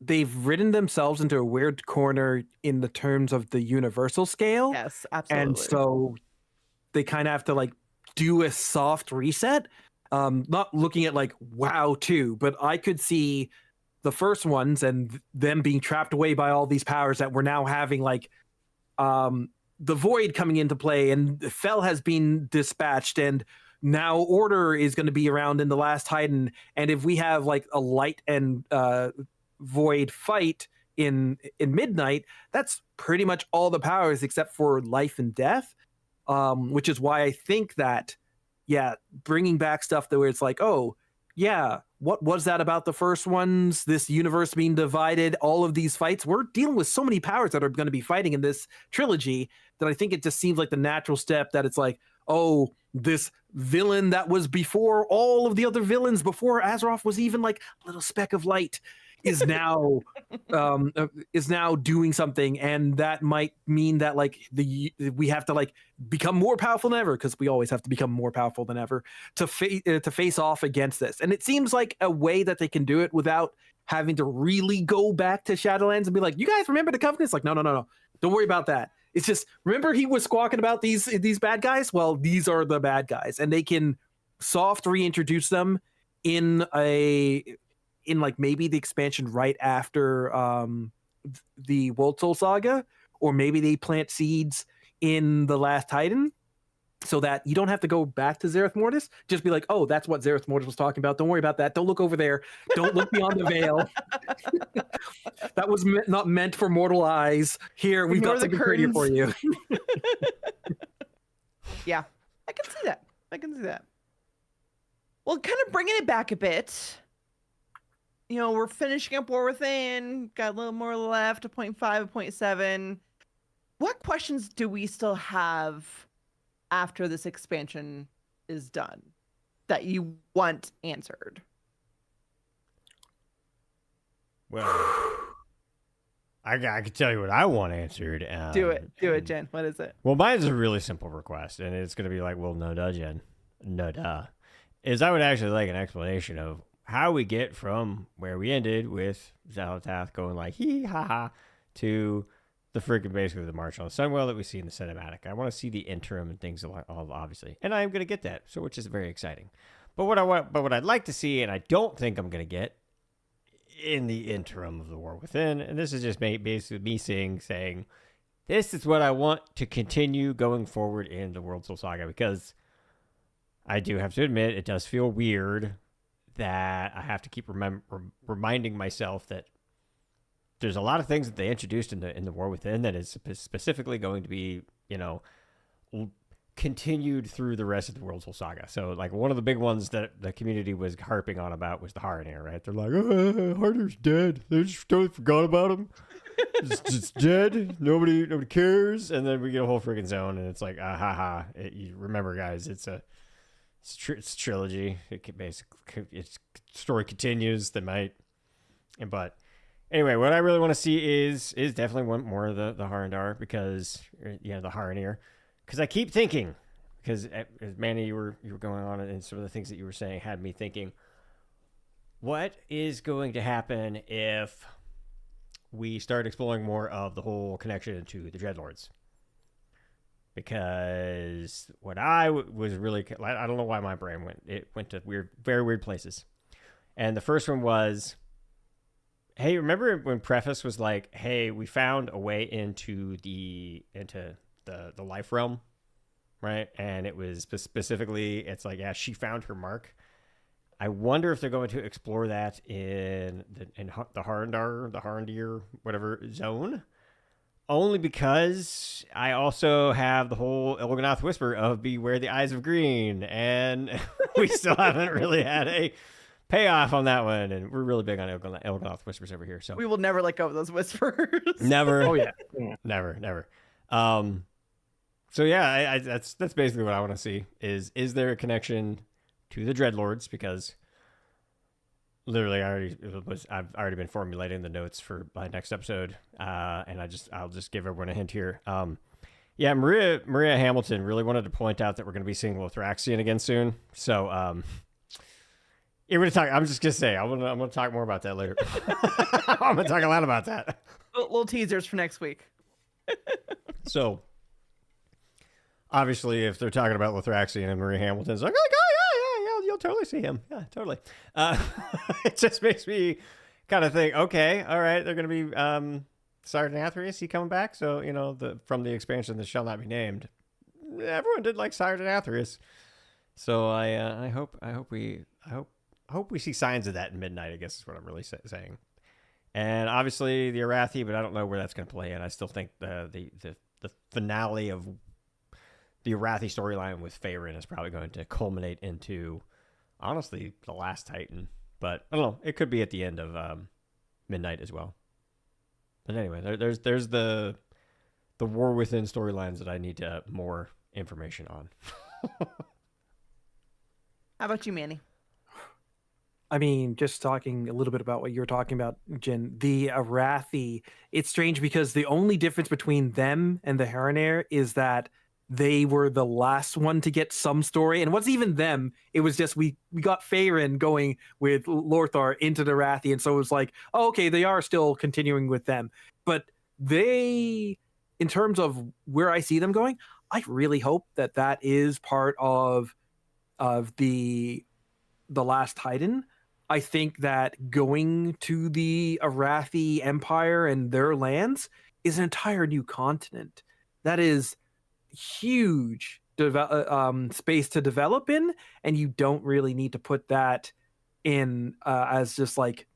they've ridden themselves into a weird corner in the terms of the universal scale. Yes, absolutely. And so they kind of have to do a soft reset. Not looking at WoW 2, but I could see the first ones and them being trapped away by all these powers that we're now having the Void coming into play, and Fel has been dispatched, and now Order is going to be around in the last Titan. And if we have a Light and Void fight in Midnight, that's pretty much all the powers except for life and death, which is why I think that, bringing back stuff that where it's yeah, what was that about the first ones? This universe being divided, all of these fights. We're dealing with so many powers that are going to be fighting in this trilogy that I think it just seems like the natural step that it's like, oh, this villain that was before all of the other villains, before Azeroth was even like a little speck of light, is now doing something, and that might mean that like we have to like become more powerful than ever, because we always have to become more powerful than ever to face off against this. And it seems like a way that they can do it without having to really go back to Shadowlands and be like, you guys remember the Covenant? It's like, no, don't worry about that. It's just, remember he was squawking about these bad guys? Well, these are the bad guys, and they can soft reintroduce them in like maybe the expansion right after the World Soul Saga, or maybe they plant seeds in the Last Titan, so that you don't have to go back to Zereth Mortis. Just be like, oh, that's what Zereth Mortis was talking about. Don't worry about that. Don't look over there. Don't look beyond the veil. That was not meant for mortal eyes. Here, we've got something prettier for you. Yeah, I can see that. Well, kind of bringing it back a bit. You know, we're finishing up War Within, got a little more left, a 0.5, a 0.7. What questions do we still have after this expansion is done that you want answered? Well, I can tell you what I want answered. Do it, Jen. What is it? Well, mine's a really simple request, and it's going to be like, well, no duh, Jen. No duh. Is I would actually like an explanation of how we get from where we ended with Xalatath going like hee ha ha to the freaking basically the March on the Sunwell that we see in the cinematic. I want to see the interim and things obviously, and I am going to get that, so which is very exciting. But what I'd like to see, and I don't think I'm going to get in the interim of the War Within, and this is just basically me saying this is what I want to continue going forward in the World Soul Saga, because I do have to admit it does feel weird that I have to keep reminding myself that there's a lot of things that they introduced in the War Within that is specifically going to be, you know, continued through the rest of the World Soul Saga. So, like, one of the big ones that the community was harping on about was the Harrenir, right? They're like, Harrenir's dead. They just totally forgot about him. It's dead. Nobody cares. And then we get a whole freaking zone, and it's like, you remember, guys, it's a trilogy. It can basically, its story continues. But anyway, what I really want to see is definitely want more of the Harrendar, because the Harrenir, because I keep thinking, because as Manny, you were going on, and some of the things that you were saying had me thinking, what is going to happen if we start exploring more of the whole connection to the Dreadlords? Because what I was really, I don't know why my brain went to very weird places. And the first one was, hey, remember when Preface was like, hey, we found a way into the life realm, right? And it was specifically, it's like, yeah, she found her mark. I wonder if they're going to explore that in the Harrendir, whatever zone. Only because I also have the whole Il'gynoth whisper of beware the eyes of green, and we still haven't really had a payoff on that one, and we're really big on Il'gynoth whispers over here. So we will never let go of those whispers. Never. Oh yeah. Never. So yeah, that's basically what I want to see. Is there a connection to the Dreadlords? Because literally, I've already been formulating the notes for my next episode, and I'll just give everyone a hint here. Yeah, Maria Hamilton really wanted to point out that we're going to be seeing Lothraxion again soon. So, yeah, we're gonna talk. I'm just gonna say I'm gonna talk more about that later. I'm gonna talk a lot about that. Little teasers for next week. So, obviously, if they're talking about Lothraxion and Maria Hamilton's like, oh, yeah, you'll totally see him. Yeah, totally. It just makes me kind of think, okay, all right, they're going to be Sergeant Athreus, he coming back? So, you know, from the expansion that shall not be named, everyone did like Sergeant Athreus. So I hope we see signs of that in Midnight, I guess is what I'm really saying. And obviously the Arathi, but I don't know where that's going to play. And I still think the finale of the Arathi storyline with Faerun is probably going to culminate into honestly the last Titan, but I don't know. It could be at the end of Midnight as well. But anyway, there's the War Within storylines that I need more information on. How about you, Manny? I mean, just talking a little bit about what you were talking about, Jen, the Arathi, it's strange because the only difference between them and the Heronair is that they were the last one to get some story. And it wasn't even them. It was just we got Faerun going with Lothar into the Arathi. And so it was like, oh, okay, they are still continuing with them. But they, in terms of where I see them going, I really hope that is part of the last Titan. I think that going to the Arathi Empire and their lands is an entire new continent. That is huge space to develop in, and you don't really need to put that in as just like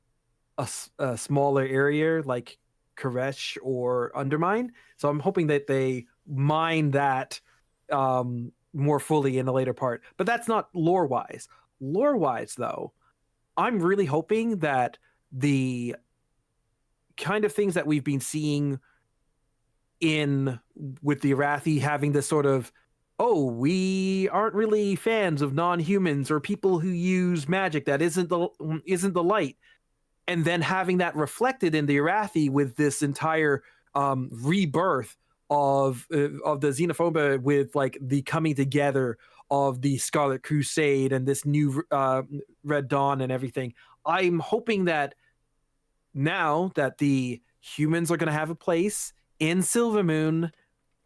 a smaller area like Koresh or Undermine. So I'm hoping that they mine that more fully in the later part. But that's not lore-wise. Lore-wise, though, I'm really hoping that the kind of things that we've been seeing with the Arathi having this sort of, oh, we aren't really fans of non-humans or people who use magic that isn't the light, and then having that reflected in the Arathi with this entire rebirth of the xenophobia, with like the coming together of the Scarlet Crusade and this new Red Dawn and everything. I'm hoping that now that the humans are going to have a place in Silvermoon,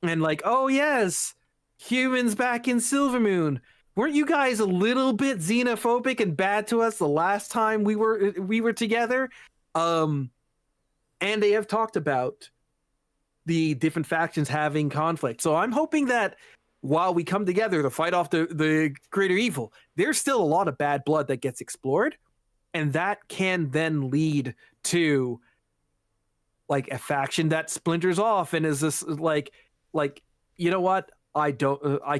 and like, oh yes, humans back in Silvermoon. Weren't you guys a little bit xenophobic and bad to us the last time we were together? And they have talked about the different factions having conflict. So I'm hoping that while we come together to fight off the greater evil, there's still a lot of bad blood that gets explored, and that can then lead to like a faction that splinters off and is this like you know what, I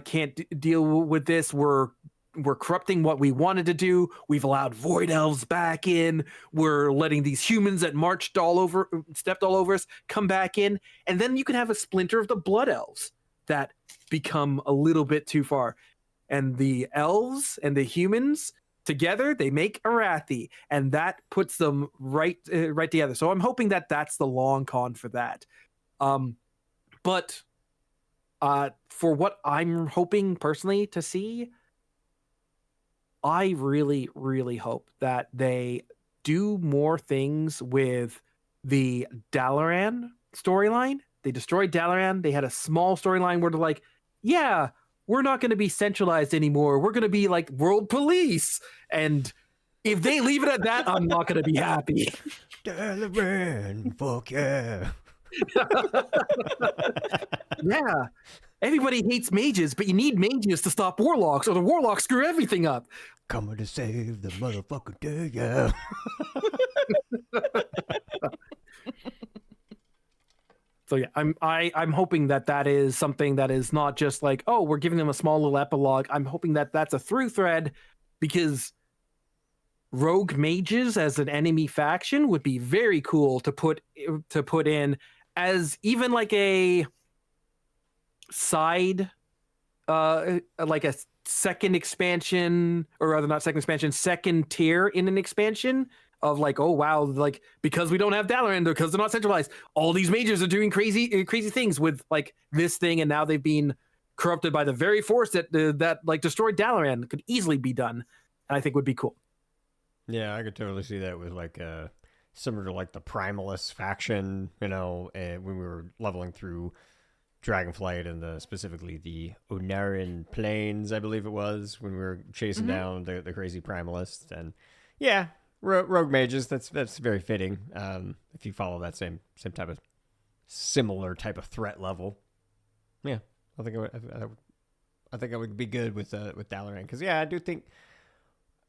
can't deal with this. We're corrupting what we wanted to do. We've allowed void elves back in. We're letting these humans that stepped all over us come back in, and then you can have a splinter of the blood elves that become a little bit too far, and the elves and the humans together, they make Arathi, and that puts them right together. So I'm hoping that that's the long con for that. But for what I'm hoping personally to see, I really, really hope that they do more things with the Dalaran storyline. They destroyed Dalaran. They had a small storyline where they're like, yeah, we're not going to be centralized anymore. We're going to be like world police. And if they leave it at that, I'm not going to be happy. Dalaran, fuck yeah. Yeah. Everybody hates mages, but you need mages to stop warlocks, or the warlocks screw everything up. Coming to save the motherfucking day, yeah. So yeah, I'm hoping that is something that is not just like, oh, we're giving them a small little epilogue. I'm hoping that that's a through thread, because rogue mages as an enemy faction would be very cool to put in as even like a side, like a second expansion, or rather not second expansion, second tier in an expansion of like, oh wow, like because we don't have Dalaran, because they're not centralized, all these mages are doing crazy things with like this thing, and now they've been corrupted by the very force that like destroyed Dalaran. Could easily be done, and I think would be cool. Yeah, I could totally see that with like similar to like the Primalist faction, you know, and when we were leveling through Dragonflight and specifically the Onaran Plains, I believe it was, when we were chasing down the crazy Primalists. And yeah, rogue mages, that's very fitting. If you follow that same type of similar type of threat level, yeah, I think I would be good with Dalaran, because yeah, I do think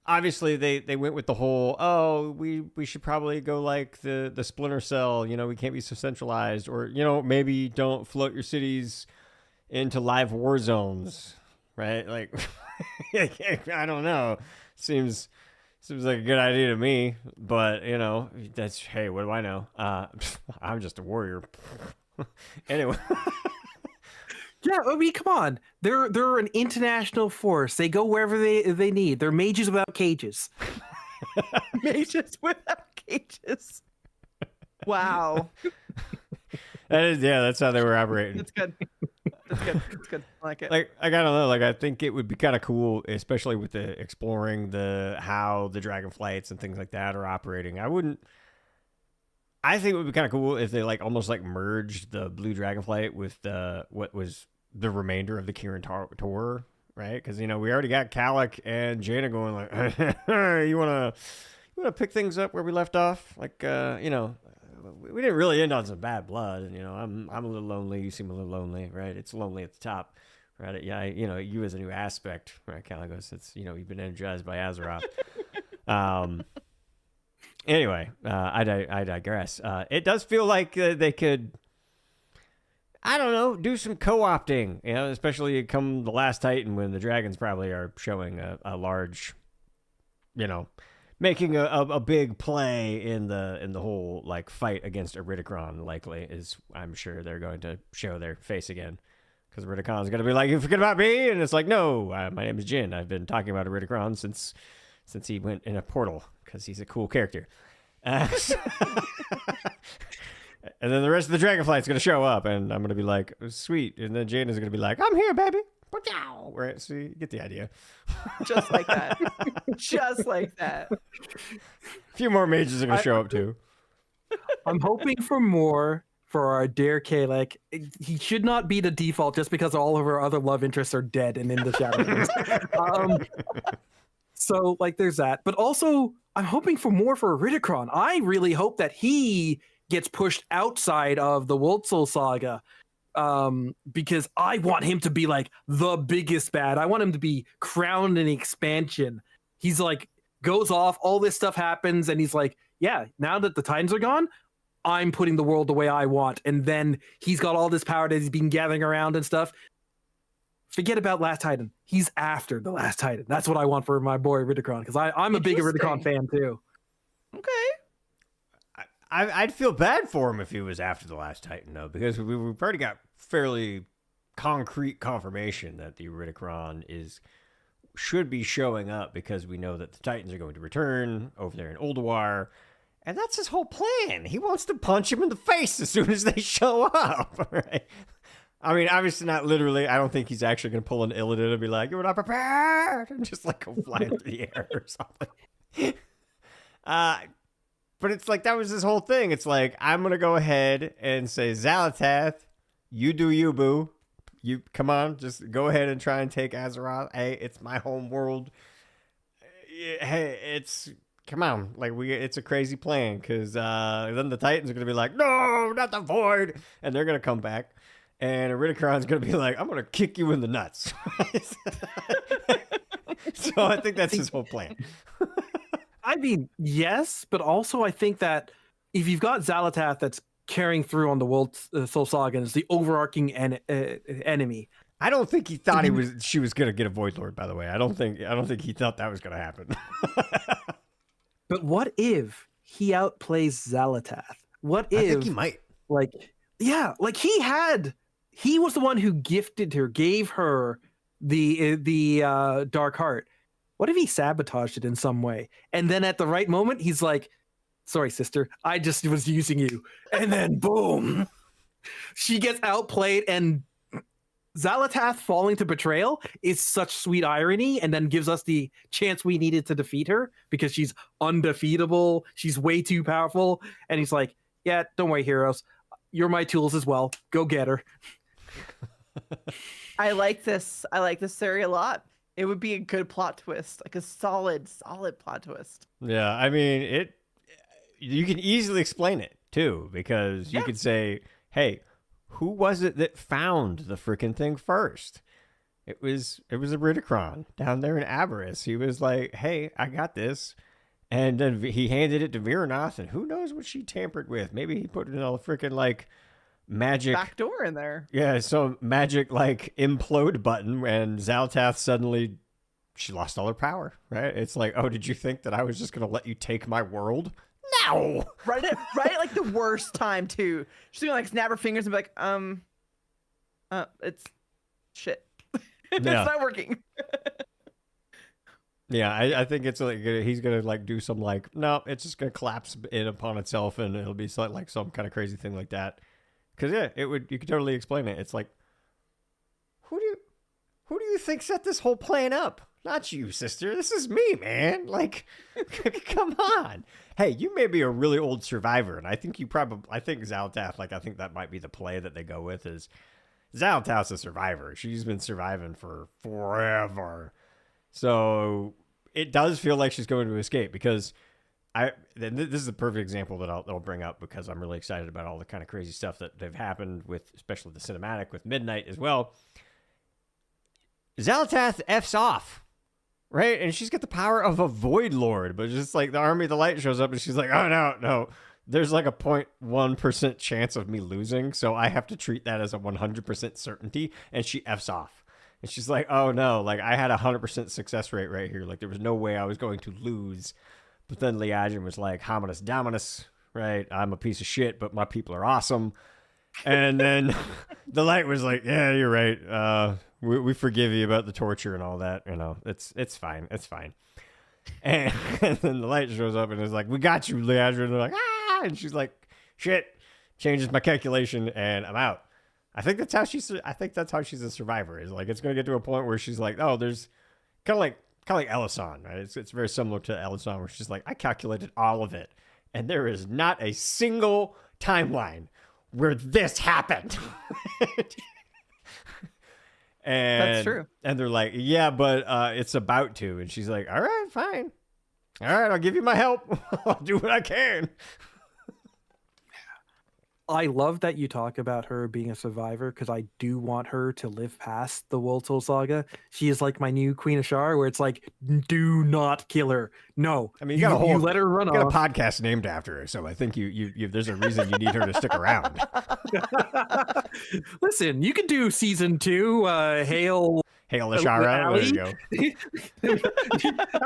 obviously they went with the whole, oh, we should probably go like the Splinter Cell, you know, we can't be so centralized, or, you know, maybe don't float your cities into live war zones. right? Like, I don't know. Seems like a good idea to me, but that's, hey, what do I know? I'm just a warrior. Anyway. Yeah, I mean, come on. They're an international force. They go wherever they need. They're mages without cages. Mages without cages. Wow. That's how they were operating. That's good. That's good. That's good. I like it. Like, I gotta know. Like, I think it would be kind of cool, especially with the exploring how the dragonflights and things like that are operating. I think it would be kind of cool if they like almost like merged the blue dragonflight with what was the remainder of the Kirin Tor, right? Because we already got Calic and Jaina going like, you wanna pick things up where we left off? Like, we didn't really end on some bad blood, and I'm a little lonely. You seem a little lonely, right? It's lonely at the top, right? Yeah, you as a new aspect, right? Calic goes, it's you've been energized by Azeroth. Anyway, I digress. It does feel like they could, I don't know, do some co-opting, especially come the last Titan when the dragons probably are showing a large, making a big play in the whole like fight against Iridikron. Likely is, I'm sure they're going to show their face again, because Iridikron's going to be like, you forget about me, and it's like, no, my name is Jin. I've been talking about Iridikron since he went in a portal, because he's a cool character. And then the rest of the dragonflight's going to show up, and I'm going to be like, sweet. And then Jane is going to be like, I'm here, baby. Right? So you get the idea. Just like that. Just like that. A few more mages are going to show up, too. I'm hoping for more for our dear Kalec. He should not be the default just because all of our other love interests are dead and in the shadows. So, like, there's that. But also, I'm hoping for more for Iridikron. I really hope that he gets pushed outside of the Wurzel saga, because I want him to be, like, the biggest bad. I want him to be crowned in expansion. He's, like, goes off, all this stuff happens, and he's like, yeah, now that the Titans are gone, I'm putting the world the way I want. And then he's got all this power that he's been gathering around and stuff. Forget about Last Titan. He's after the Last Titan. That's what I want for my boy Iridikron, because I'm a big Iridikron fan too. Okay. I'd feel bad for him if he was after the Last Titan, though, because we've already got fairly concrete confirmation that the Iridikron should be showing up, because we know that the Titans are going to return over there in Ulduar, and that's his whole plan. He wants to punch him in the face as soon as they show up, right? I mean, obviously not literally. I don't think he's actually going to pull an Illidan and be like, you were not prepared, and just like go flying through the air or something. But it's like, that was his whole thing. It's like, I'm going to go ahead and say, Xal'atath, you do you, boo. You come on, just go ahead and try and take Azeroth. Hey, it's my home world. Hey, come on. Like, it's a crazy plan, because then the Titans are going to be like, no, not the Void. And they're going to come back. And Iridikron's going to be like, I'm going to kick you in the nuts. So I think that's his whole plan. I mean, yes, but also I think that if you've got Xal'atath that's carrying through on the World Soul Saga and is the overarching enemy. I don't think he thought she was going to get a Void Lord, by the way. I don't think he thought that was going to happen. But what if he outplays Xal'atath? What if... I think he might. Like, yeah, like he was the one who gifted her, gave her the Dark Heart. What if he sabotaged it in some way? And then at the right moment, he's like, sorry, sister, I just was using you. And then boom, she gets outplayed, and Xal'atath falling to betrayal is such sweet irony, and then gives us the chance we needed to defeat her because she's undefeatable. She's way too powerful. And he's like, yeah, don't worry, heroes. You're my tools as well. Go get her. I like this theory a lot. It would be a good plot twist, like a solid plot twist. Yeah, I mean, you can easily explain it too, because you could say, hey, who was it that found the freaking thing first? It was Iridikron down there in Aberrus. He was like, hey, I got this. And then he handed it to Viranoth, and who knows what she tampered with. Maybe he put it in a freaking, like, magic back door in there. Yeah, so magic like implode button, and Zaltath suddenly she lost all her power, right? It's like, oh, did you think that I was just gonna let you take my world? No. Right like the worst time too. She's gonna like snap her fingers and be like, it's shit. It's not working. Yeah, I think it's like he's gonna like do some like no, it's just gonna collapse in upon itself, and it'll be like some kind of crazy thing like that. Because yeah, you could totally explain it. It's like, who do you think set this whole plan up? Not you, sister. This is me, man. Like, come on. Hey, you may be a really old survivor, and I think Zaltath, like, I think that might be the play that they go with is Zaltath's a survivor. She's been surviving for forever. So it does feel like she's going to escape because this is a perfect example that I'll bring up because I'm really excited about all the kind of crazy stuff that they've happened with, especially the cinematic with Midnight as well. Zaltath F's off, right? And she's got the power of a Void Lord, but just like the Army of the Light shows up and she's like, oh, no. There's like a 0.1% chance of me losing, so I have to treat that as a 100% certainty, and she F's off. And she's like, oh, no, like I had a 100% success rate right here. Like there was no way I was going to lose. But then Liadrin was like, Hominus Dominus, right? I'm a piece of shit, but my people are awesome. And then the Light was like, yeah, you're right. We forgive you about the torture and all that. You know, it's fine. It's fine. And then the Light shows up and is like, we got you, Liadrin. And they're like, ah! And she's like, shit, changes my calculation and I'm out. I think that's how she's a survivor. Is like, it's going to get to a point where she's like, oh, there's kind of like Elysan, right? It's very similar to Elysan, where she's like, I calculated all of it, and there is not a single timeline where this happened. And that's true. And they're like, yeah, but it's about to. And she's like, all right, fine. All right, I'll give you my help. I'll do what I can. I love that you talk about her being a survivor because I do want her to live past the Woltol saga. She is like my new Queen of Shar, where it's like, do not kill her. No, I mean, you let her run off. You got a podcast named after her, so I think you there's a reason you need her to stick around. Listen, you can do season 2. Hail Ashara. There you go.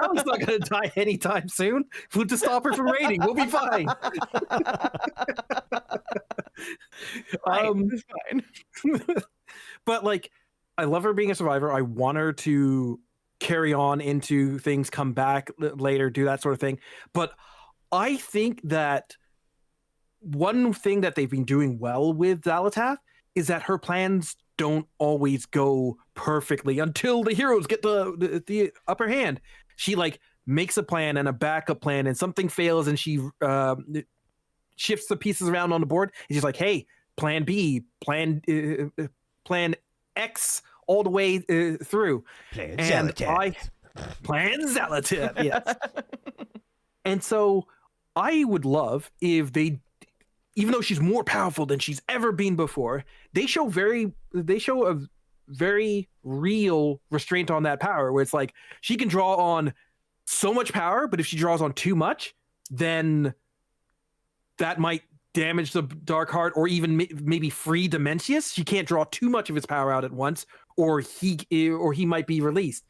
Allie's not going to die anytime soon. We'll just stop her from raiding. We'll be fine. It's fine. But like, I love her being a survivor. I want her to carry on into things, come back later, do that sort of thing. But I think that one thing that they've been doing well with Zalatath is that her plans don't always go perfectly until the heroes get the upper hand. She like makes a plan and a backup plan, and something fails, and she shifts the pieces around on the board. And she's like, "Hey, plan B, plan X, all the way through." Plan Zalatath, yes. And so I would love if they, even though she's more powerful than she's ever been before, they show a very real restraint on that power, where it's like she can draw on so much power, but if she draws on too much, then that might damage the Dark Heart, or even maybe free Dementius. She can't draw too much of his power out at once, or he might be released.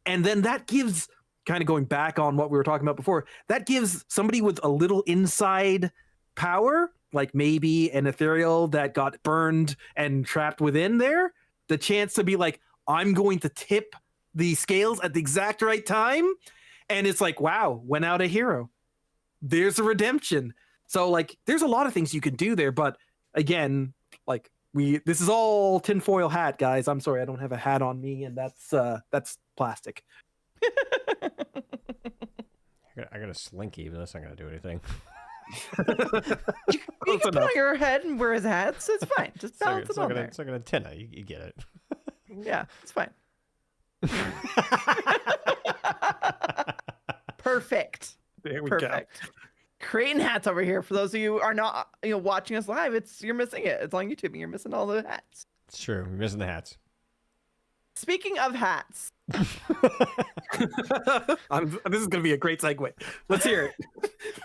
And then that gives, kind of going back on what we were talking about before, that gives somebody with a little inside power, like maybe an ethereal that got burned and trapped within there, the chance to be like, I'm going to tip the scales at the exact right time. And it's like, wow, went out a hero. There's a redemption. So like, there's a lot of things you can do there. But again, like this is all tinfoil hat, guys. I'm sorry, I don't have a hat on me, and that's plastic. I got a slinky, but that's not gonna do anything. You can put on your head and wear his hats. It's fine. Just balance it on there. It's like an antenna. You get it. Yeah, it's fine. Perfect. There we Perfect. Go. Creating hats over here. For those of you who are not, watching us live, you're missing it. It's on YouTube, and you're missing all the hats. It's true. You're missing the hats. Speaking of hats, this is gonna be a great segue. Let's hear it.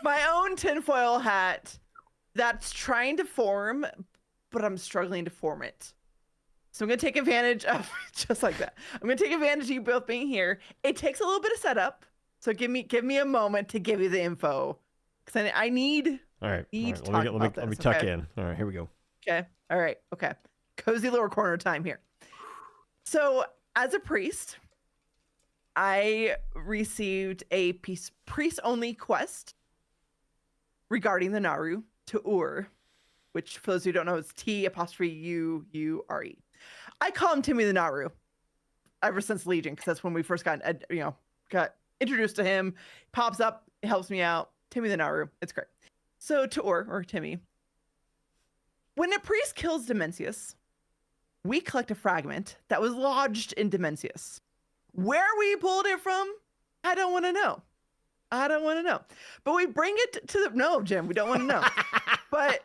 My own tinfoil hat that's trying to form but I'm struggling to form it. So I'm going to take advantage of, just like that. I'm going to take advantage of you both being here. It takes a little bit of setup. So give me a moment to give you the info. Because I need, All right. need All to right. talk Let me about this, tuck okay? in. All right. Here we go. Okay. All right. Okay. Cozy little corner time here. So as a priest, I received a priest-only quest regarding the Naru to Ur, which for those who don't know is T''U''R'. I call him Timmy the Naru ever since Legion, because that's when we first got introduced to him. Pops up, helps me out. Timmy the Naru. It's great. So to Ur, or Timmy, when a priest kills Dimensius, we collect a fragment that was lodged in Dimensius. Where we pulled it from, I don't want to know. But we bring it to the... No, Jim, we don't want to know. But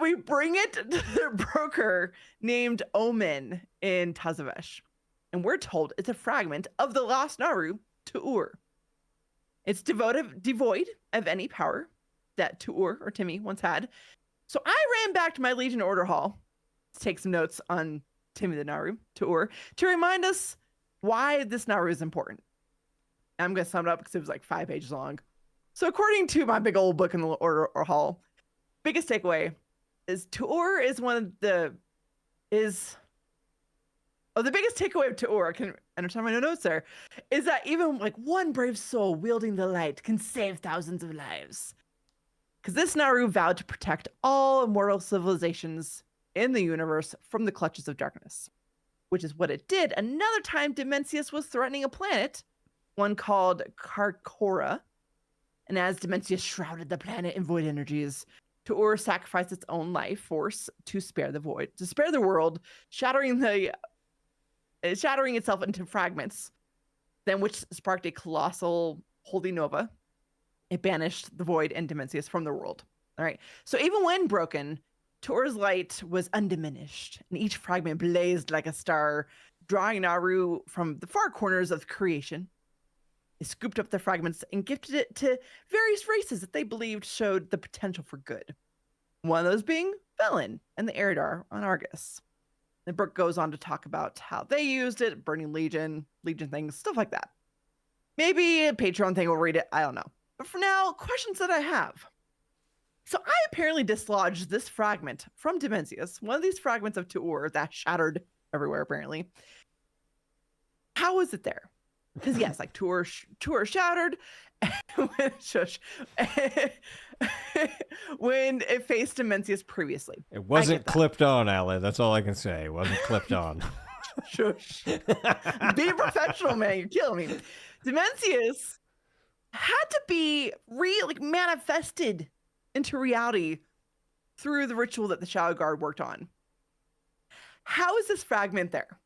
we bring it to the broker named Omen in Tazavesh. And we're told it's a fragment of the lost Naru to Ur. It's devoid of any power that Ur or Timmy once had. So I ran back to my Legion Order Hall to take some notes on Timmy the Naru to Ur to remind us why this Naru is important. I'm going to sum it up because it was like 5 pages long. So according to my big old book in the Order Hall, biggest takeaway is Tuor is the biggest takeaway of Tuor, I can understand my notes there, is that even like one brave soul wielding the light can save thousands of lives. Because this Naru vowed to protect all immortal civilizations in the universe from the clutches of darkness, which is what it did another time Dimensius was threatening a planet, one called Karkora. And as Dimensius shrouded the planet in void energies, Tuor sacrificed its own life force to spare the world, shattering itself into fragments, then which sparked a colossal holy nova. It banished the void and Dimensius from the world. All right. So even when broken, Tuor's light was undiminished, and each fragment blazed like a star, drawing Naru from the far corners of creation. They scooped up the fragments and gifted it to various races that they believed showed the potential for good. One of those being Velen and the Eridar on Argus. The book goes on to talk about how they used it, burning Legion things, stuff like that. Maybe a Patreon thing will read it, I don't know. But for now, questions that I have. So I apparently dislodged this fragment from Dimensius, one of these fragments of Tuor that shattered everywhere apparently. How is it there? Because yes, like Tuor shattered when it faced Dimensius previously. It wasn't clipped on, Ale. That's all I can say. It wasn't clipped on. Shush. Be professional, man. You're killing me. Dimensius had to be manifested into reality through the ritual that the Shadow Guard worked on. How is this fragment there?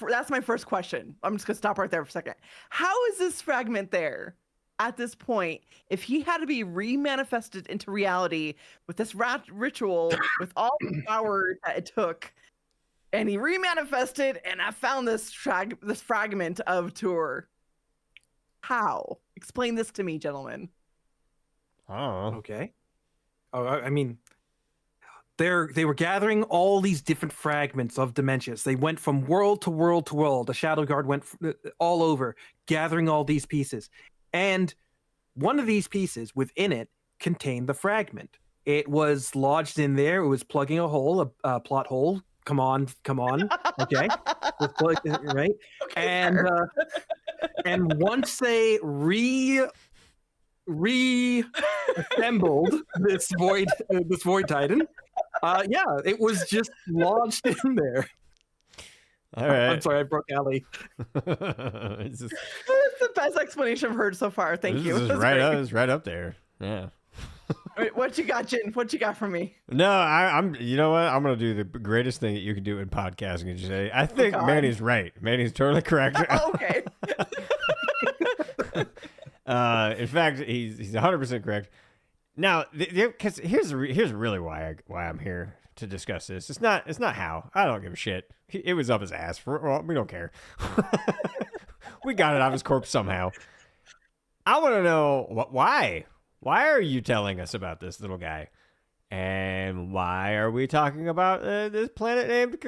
That's my first question. I'm just going to stop right there for a second. How is this fragment there at this point if he had to be remanifested into reality with this ritual, with all the power that it took, and he remanifested, and I found this fragment of Tuor? How? Explain this to me, gentlemen. Oh. Okay. Oh, I mean, they were gathering all these different fragments of Dimensius. They went from world to world to world. The Shadow Guard went all over, gathering all these pieces. And one of these pieces within it contained the fragment. It was lodged in there. It was plugging a hole, a plot hole. Come on. Okay. Right. Okay, and once they reassembled this void titan, it was just lodged in there. All right. I'm sorry, I broke Ali. It's the best explanation I've heard so far. Thank you. This is right up there. Yeah. Wait, what you got, Jin? What you got for me? No, I'm. You know what? I'm gonna do the greatest thing that you can do in podcasting and just say, I think Manny's right. Manny's totally correct. Okay. In fact, he's 100% correct. Now, because here's really why I'm here to discuss this. It's not how. I don't give a shit. It was up his ass. We don't care. We got it off his corpse somehow. I want to know why. Why are you telling us about this little guy? And why are we talking about this planet named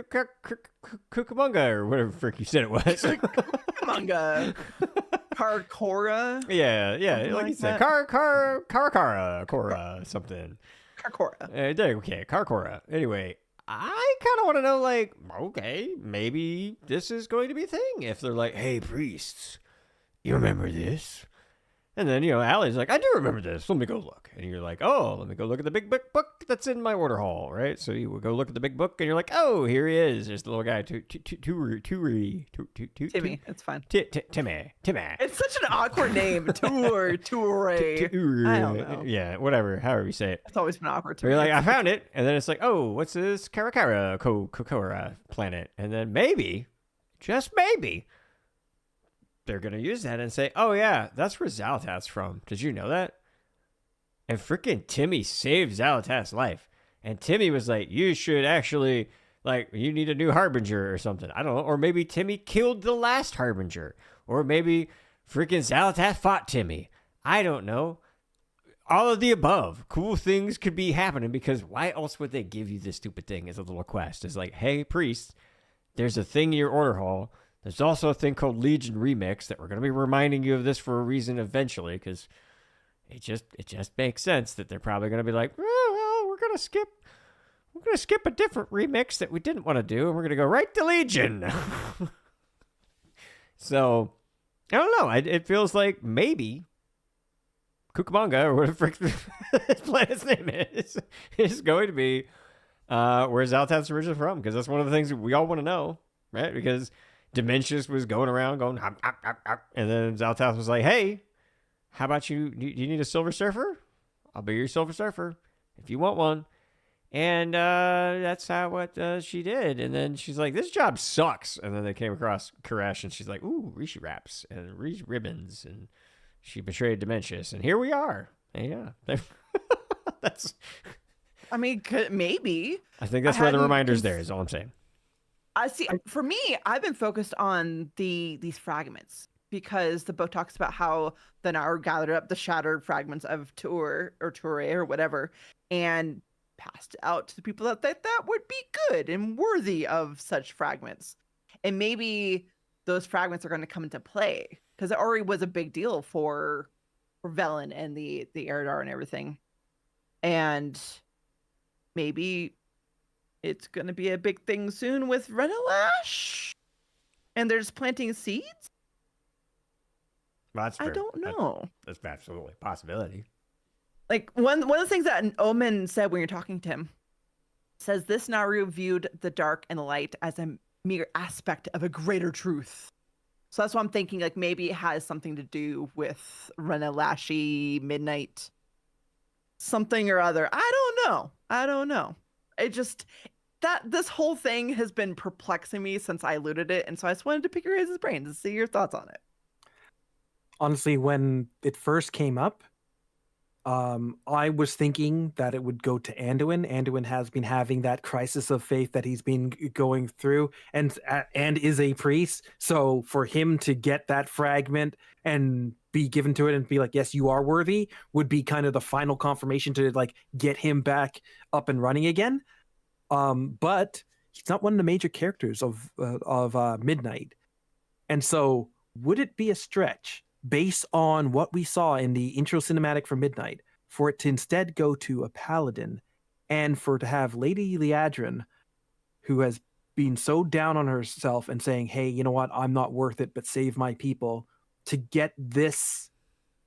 Cucamonga or whatever the frick you said it was? Cucamonga. Carcora. Yeah, Something like like you said, that. Cora, something. Carcora. Okay, Carcora. Anyway, I kind of want to know, like, okay, maybe this is going to be a thing. If they're like, hey, priests, you remember this? And then, Allie's like, I do remember this. Let me go look. And you're like, oh, let me go look at the big book that's in my order hall, right? So you would go look at the big book, and you're like, oh, here he is. There's the little guy, Timmy. It's fine. Timmy. It's such an awkward name. Tour. I don't know. Yeah, whatever, however you say it. It's always been awkward to So me. you're like, I found it. And then it's like, oh, what's this Kokora planet? And then maybe, just maybe, they're going to use that and say, oh, yeah, that's where Xal'atath's from. Did you know that? And freaking Timmy saved Xal'atath's life. And Timmy was like, you should actually, like, you need a new Harbinger or something. I don't know. Or maybe Timmy killed the last Harbinger. Or maybe freaking Xal'atath fought Timmy. I don't know. All of the above. Cool things could be happening because why else would they give you this stupid thing as a little quest? It's like, hey, priest, there's a thing in your order hall. There's also a thing called Legion Remix that we're going to be reminding you of this for a reason eventually because it just makes sense that they're probably going to be like, well, we're going to skip a different remix that we didn't want to do and we're going to go right to Legion. So, I don't know. It feels like maybe Cucamonga or whatever this planet's name is going to be where Xal'atath's originally from because that's one of the things that we all want to know, right? Because Dementius was going around going, hop, hop, hop, hop. And then Xal'atath was like, hey, how about you need a Silver Surfer? I'll be your Silver Surfer if you want one. And that's what she did. And then she's like, this job sucks. And then they came across Koresh and she's like, ooh, Rishi wraps and ribbons. And she betrayed Dementius. And here we are. And yeah. That's. I mean, maybe. I think that's where the reminder's there is all I'm saying. I see. For me, I've been focused on these fragments because the book talks about how the Naru gathered up the shattered fragments of Tour or whatever and passed out to the people that would be good and worthy of such fragments. And maybe those fragments are going to come into play because it already was a big deal for Velen and the Eridar and everything. And maybe it's going to be a big thing soon with Renalash. And they're just planting seeds? Well, that's fair. I don't know. That's absolutely a possibility. Like, one of the things that Omen said when you're talking to him says this Naru viewed the dark and the light as a mere aspect of a greater truth. So that's why I'm thinking, like, maybe it has something to do with Renalashi, Midnight, something or other. I don't know. It just... this whole thing has been perplexing me since I looted it, and so I just wanted to pick your guys' brain to see your thoughts on it. Honestly, when it first came up, I was thinking that it would go to Anduin. Anduin has been having that crisis of faith that he's been going through, and is a priest. So for him to get that fragment and be given to it and be like, yes, you are worthy, would be kind of the final confirmation to like get him back up and running again. But he's not one of the major characters of Midnight. And so would it be a stretch based on what we saw in the intro cinematic for Midnight for it to instead go to a paladin and for to have Lady Liadrin, who has been so down on herself and saying, hey, you know what, I'm not worth it, but save my people, to get this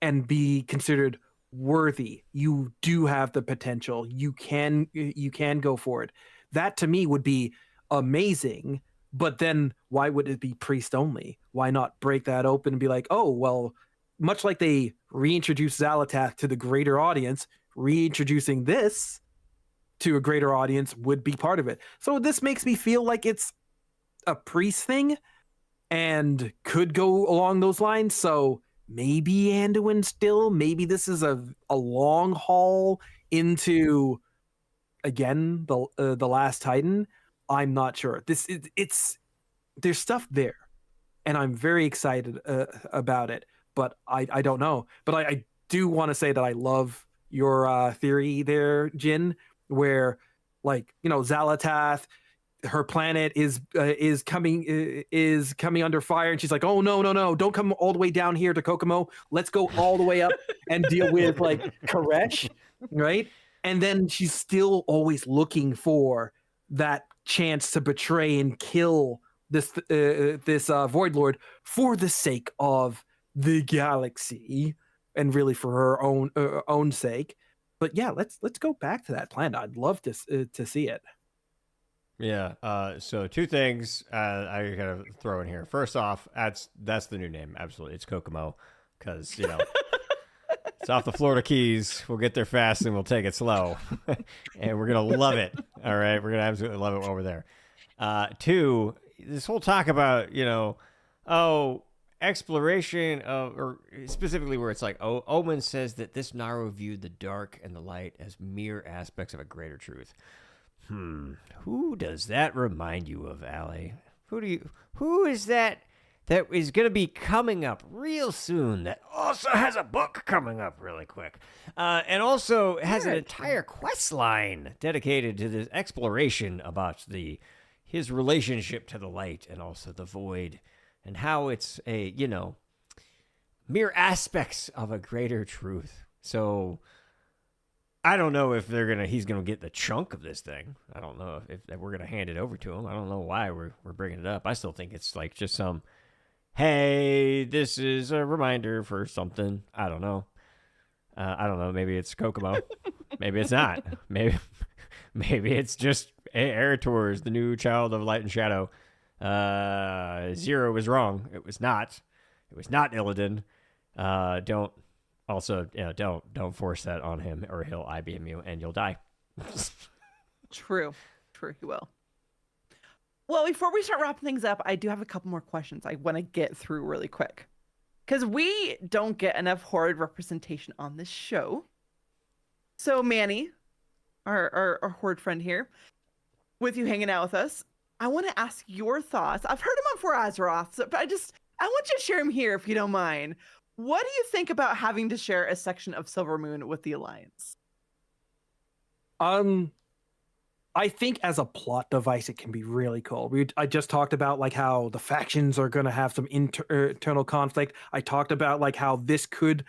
and be considered worthy? You do have the potential. You can go for it. That to me would be amazing. But then why would it be priest only? Why not break that open and be like, oh, well, much like they reintroduced Xal'atath to the greater audience, reintroducing this to a greater audience would be part of it. So this makes me feel like it's a priest thing and could go along those lines. So maybe Anduin still, maybe this is a long haul into, again, the Last Titan. I'm not sure. There's stuff there, and I'm very excited about it. But I don't know. But I do want to say that I love your theory there, Jin, where like, you know, Xalatath, her planet is coming under fire, and she's like, oh no, don't come all the way down here to Kokomo, let's go all the way up and deal with like Koresh, right? And then she's still always looking for that chance to betray and kill this Void Lord for the sake of the galaxy and really for her own sake. But yeah, let's go back to that plan. I'd love to see it. Yeah. So two things I gotta throw in here. First off, that's the new name. Absolutely, it's Kokomo, because you know it's off the Florida Keys. We'll get there fast and we'll take it slow, and we're gonna love it. All right, we're gonna absolutely love it while we're there. Two, this whole talk about exploration of, or specifically where it's like, Omen says that this Naru viewed the dark and the light as mere aspects of a greater truth. Who does that remind you of, Allie? Who is that is going to be coming up real soon, that also has a book coming up really quick, and also has an entire quest line dedicated to this exploration about his relationship to the light and also the void, and how it's a, mere aspects of a greater truth. So I don't know if he's gonna get the chunk of this thing. I don't know if we're gonna hand it over to him. I don't know why we're bringing it up. I still think it's like just some, hey, this is a reminder for something. I don't know. Maybe it's Kokomo. Maybe it's not. Maybe it's just Eretor is the new child of light and shadow. Zero was wrong. It was not. It was not Illidan. Don't force that on him, or he'll IBM you and you'll die. True, he will. Well, before we start wrapping things up, I do have a couple more questions I want to get through really quick, because we don't get enough Horde representation on this show. So Manny, our Horde friend here, with you hanging out with us, I want to ask your thoughts. I've heard him on For Azeroth, but I want you to share him here if you don't mind. What do you think about having to share a section of Silvermoon with the Alliance? I think as a plot device, it can be really cool. I just talked about like how the factions are going to have some internal conflict. I talked about like how this could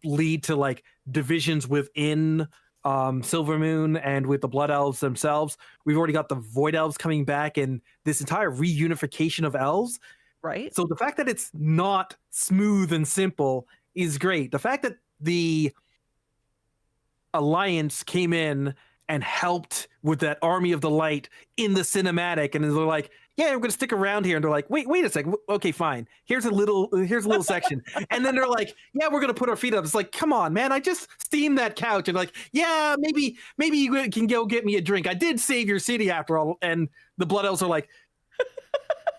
lead to like divisions within Silvermoon and with the Blood Elves themselves. We've already got the Void Elves coming back and this entire reunification of elves. Right. So the fact that it's not smooth and simple is great. The fact that the Alliance came in and helped with that Army of the Light in the cinematic, and they're like, yeah, we're going to stick around here. And they're like, wait a second. Okay, fine. Here's a little section. And then they're like, yeah, we're going to put our feet up. It's like, come on, man. I just steamed that couch. And like, yeah, maybe you can go get me a drink. I did save your city after all. And the Blood Elves are like,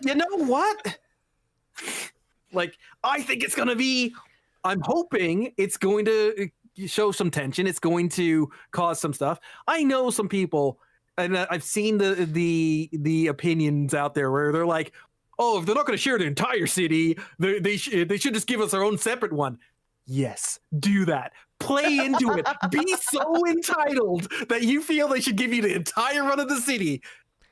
you know what? Like, I think it's going to be, I'm hoping it's going to show some tension. It's going to cause some stuff. I know some people, and I've seen the opinions out there where they're like, oh, if they're not going to share the entire city, they should just give us our own separate one. Yes, do that. Play into it. Be so entitled that you feel they should give you the entire run of the city.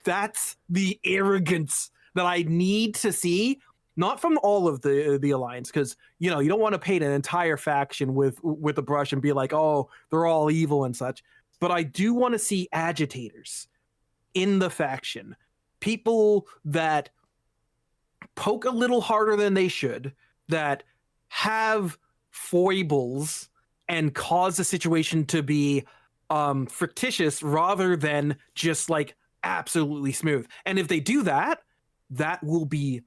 That's the arrogance that I need to see. Not from all of the Alliance, because you don't want to paint an entire faction with a brush and be like, oh, they're all evil and such. But I do want to see agitators in the faction, people that poke a little harder than they should, that have foibles and cause the situation to be fictitious rather than just like absolutely smooth. And if they do that, that will be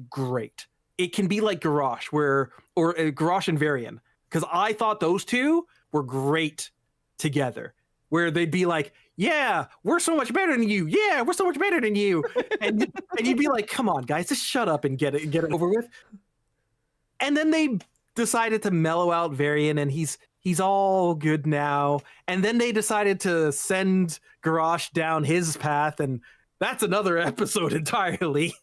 great. It can be like Garrosh, or Garrosh and Varian, because I thought those two were great together, where they'd be like, yeah, we're so much better than you. Yeah, we're so much better than you. And you'd be like, come on, guys, just shut up and get it over with. And then they decided to mellow out Varian, and he's all good now. And then they decided to send Garrosh down his path, and that's another episode entirely.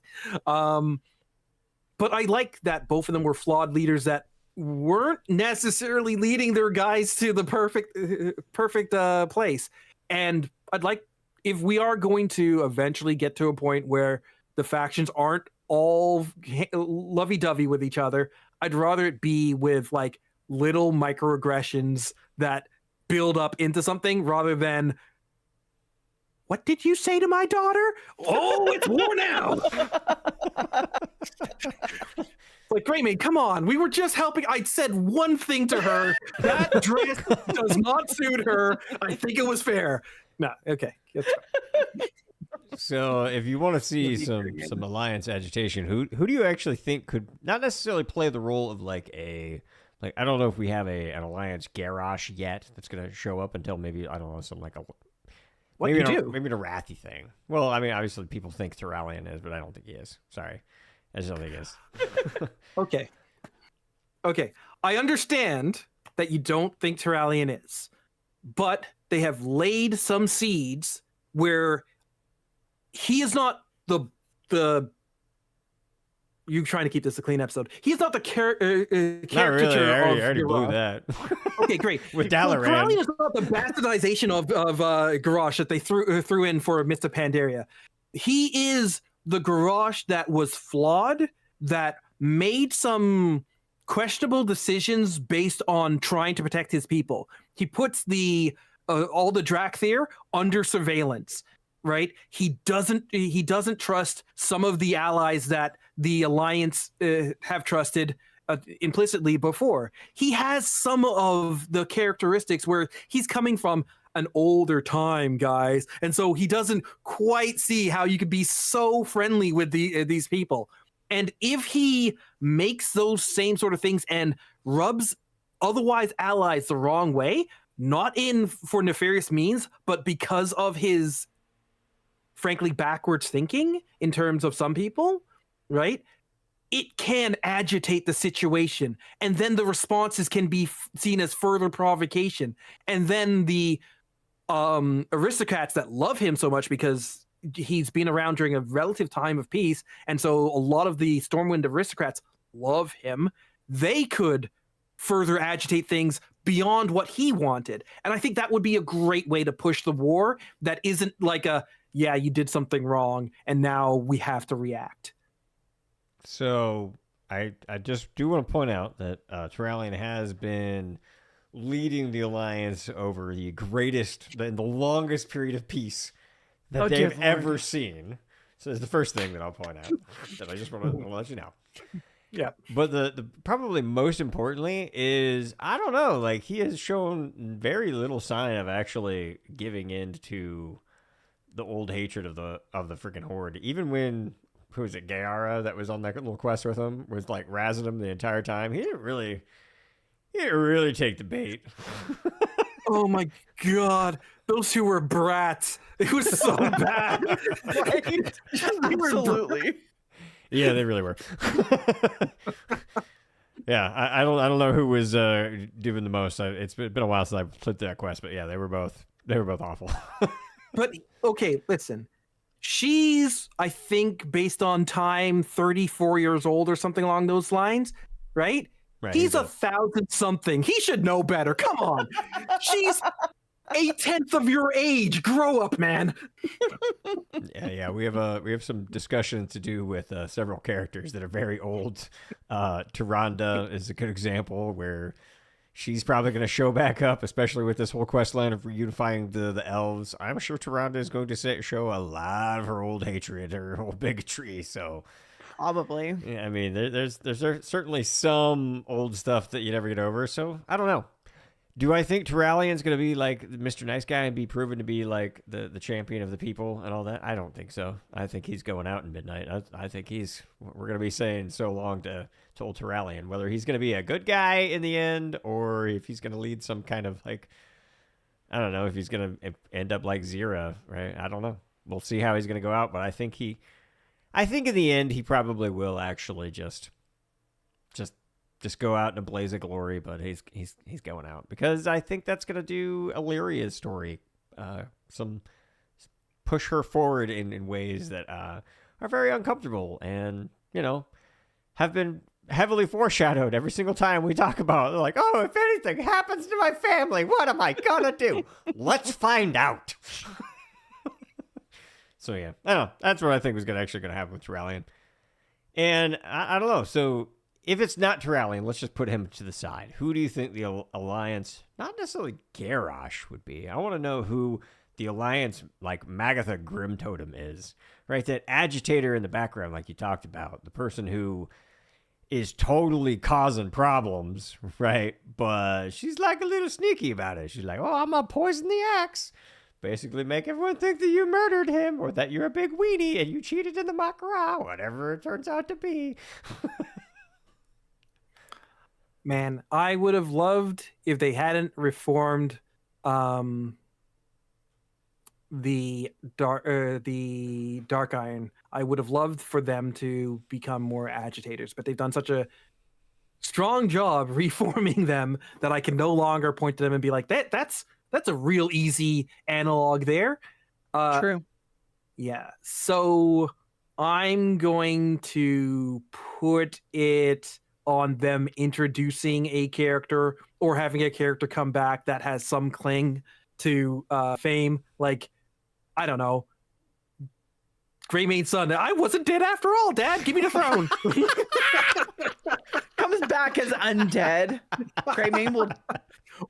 But I like that both of them were flawed leaders that weren't necessarily leading their guys to the perfect place. And I'd like, if we are going to eventually get to a point where the factions aren't all lovey-dovey with each other, I'd rather it be with like little microaggressions that build up into something rather than, what did you say to my daughter? Oh, it's war now. Like, Greymane, come on. We were just helping. I said one thing to her. That dress does not suit her. I think it was fair. No, okay. So, if you want to see some alliance agitation, who do you actually think could not necessarily play the role of like I don't know if we have an alliance Garrosh yet that's going to show up until maybe, I don't know, some like a maybe an Arathi thing. Well, I mean, obviously people think Turallion is, but I don't think he is. Sorry. I just don't think he is. Okay. I understand that you don't think Turallion is, but they have laid some seeds where he is not the you trying to keep this a clean episode. He's not the caricature. Not really. I already of blew that. Okay, great. With Dalaran. Turallion is not the bastardization of Garrosh that they threw in for Mr. Pandaria. He is the Garrosh that was flawed, that made some questionable decisions based on trying to protect his people. He puts all the Drakthir under surveillance, right? He doesn't trust some of the allies that the Alliance have trusted implicitly before. He has some of the characteristics where he's coming from an older time, guys, and so he doesn't quite see how you could be so friendly with these people. And if he makes those same sort of things and rubs otherwise allies the wrong way, not for nefarious means, but because of his frankly backwards thinking in terms of some people, right? It can agitate the situation, and then the responses can be seen as further provocation, and then the aristocrats that love him so much because he's been around during a relative time of peace, and so a lot of the Stormwind aristocrats love him. They could further agitate things beyond what he wanted, and I think that would be a great way to push the war that isn't like yeah, you did something wrong and now we have to react. So I just do want to point out that Turallion has been leading the Alliance over the longest period of peace that they've ever seen. So that's the first thing that I'll point out that I just want to let you know. Yeah. But the probably most importantly is, I don't know, like he has shown very little sign of actually giving in to the old hatred of the freaking Horde. Even when, who was it, Gayara that was on that little quest with him, was like razzing him the entire time. He didn't really take the bait. Oh my god, those two were brats. It was so bad. Right? Absolutely. Yeah, they really were. Yeah, I don't know who was doing the most. It's been a while since I played that quest, but yeah, they were both awful. But okay, listen. She's, I think, based on time, 34 years old or something along those lines, right? Right, He's 1,000 something. He should know better. Come on. She's 1/10 of your age. Grow up, man. Yeah. We have some discussion to do with several characters that are very old. Tyrande is a good example where she's probably going to show back up, especially with this whole quest line of reunifying the elves. I'm sure Tyrande is going to show a lot of her old hatred, her old bigotry. So Probably. yeah, I mean, there's certainly some old stuff that you never get over. So I don't know. Do I think Turallion's going to be like Mr. Nice Guy and be proven to be like the champion of the people and all that? I don't think so. I think he's going out in midnight. I think we're going to be saying so long to old Turallion, whether he's going to be a good guy in the end or if he's going to lead some kind of like, I don't know, if he's going to end up like Zira, right? I don't know. We'll see how he's going to go out, but I think in the end he probably will actually just go out in a blaze of glory, but he's going out because I think that's going to do Illyria's story some push her forward in ways that are very uncomfortable and, you know, have been heavily foreshadowed every single time we talk about it. They're like, oh, if anything happens to my family, what am I gonna do? Let's find out. So yeah, I don't know. That's what I think was actually gonna happen with TruVillian. And I don't know. So if it's not TruVillian, let's just put him to the side. Who do you think the Alliance, not necessarily Garrosh, would be? I want to know who the Alliance, like Magatha Grim Totem is, right? That agitator in the background, like you talked about, the person who is totally causing problems, right? But she's like a little sneaky about it. She's like, oh, I'm gonna poison the axe. Basically make everyone think that you murdered him or that you're a big weenie and you cheated in the Makara, whatever it turns out to be. Man, I would have loved if they hadn't reformed the Dark Iron. I would have loved for them to become more agitators, but they've done such a strong job reforming them that I can no longer point to them and be like, that's a real easy analog there. True. Yeah. So I'm going to put it on them introducing a character or having a character come back that has some cling to fame. Like, I don't know, Greymane's son. I wasn't dead after all, Dad. Give me the throne. Comes back as undead. Greymane will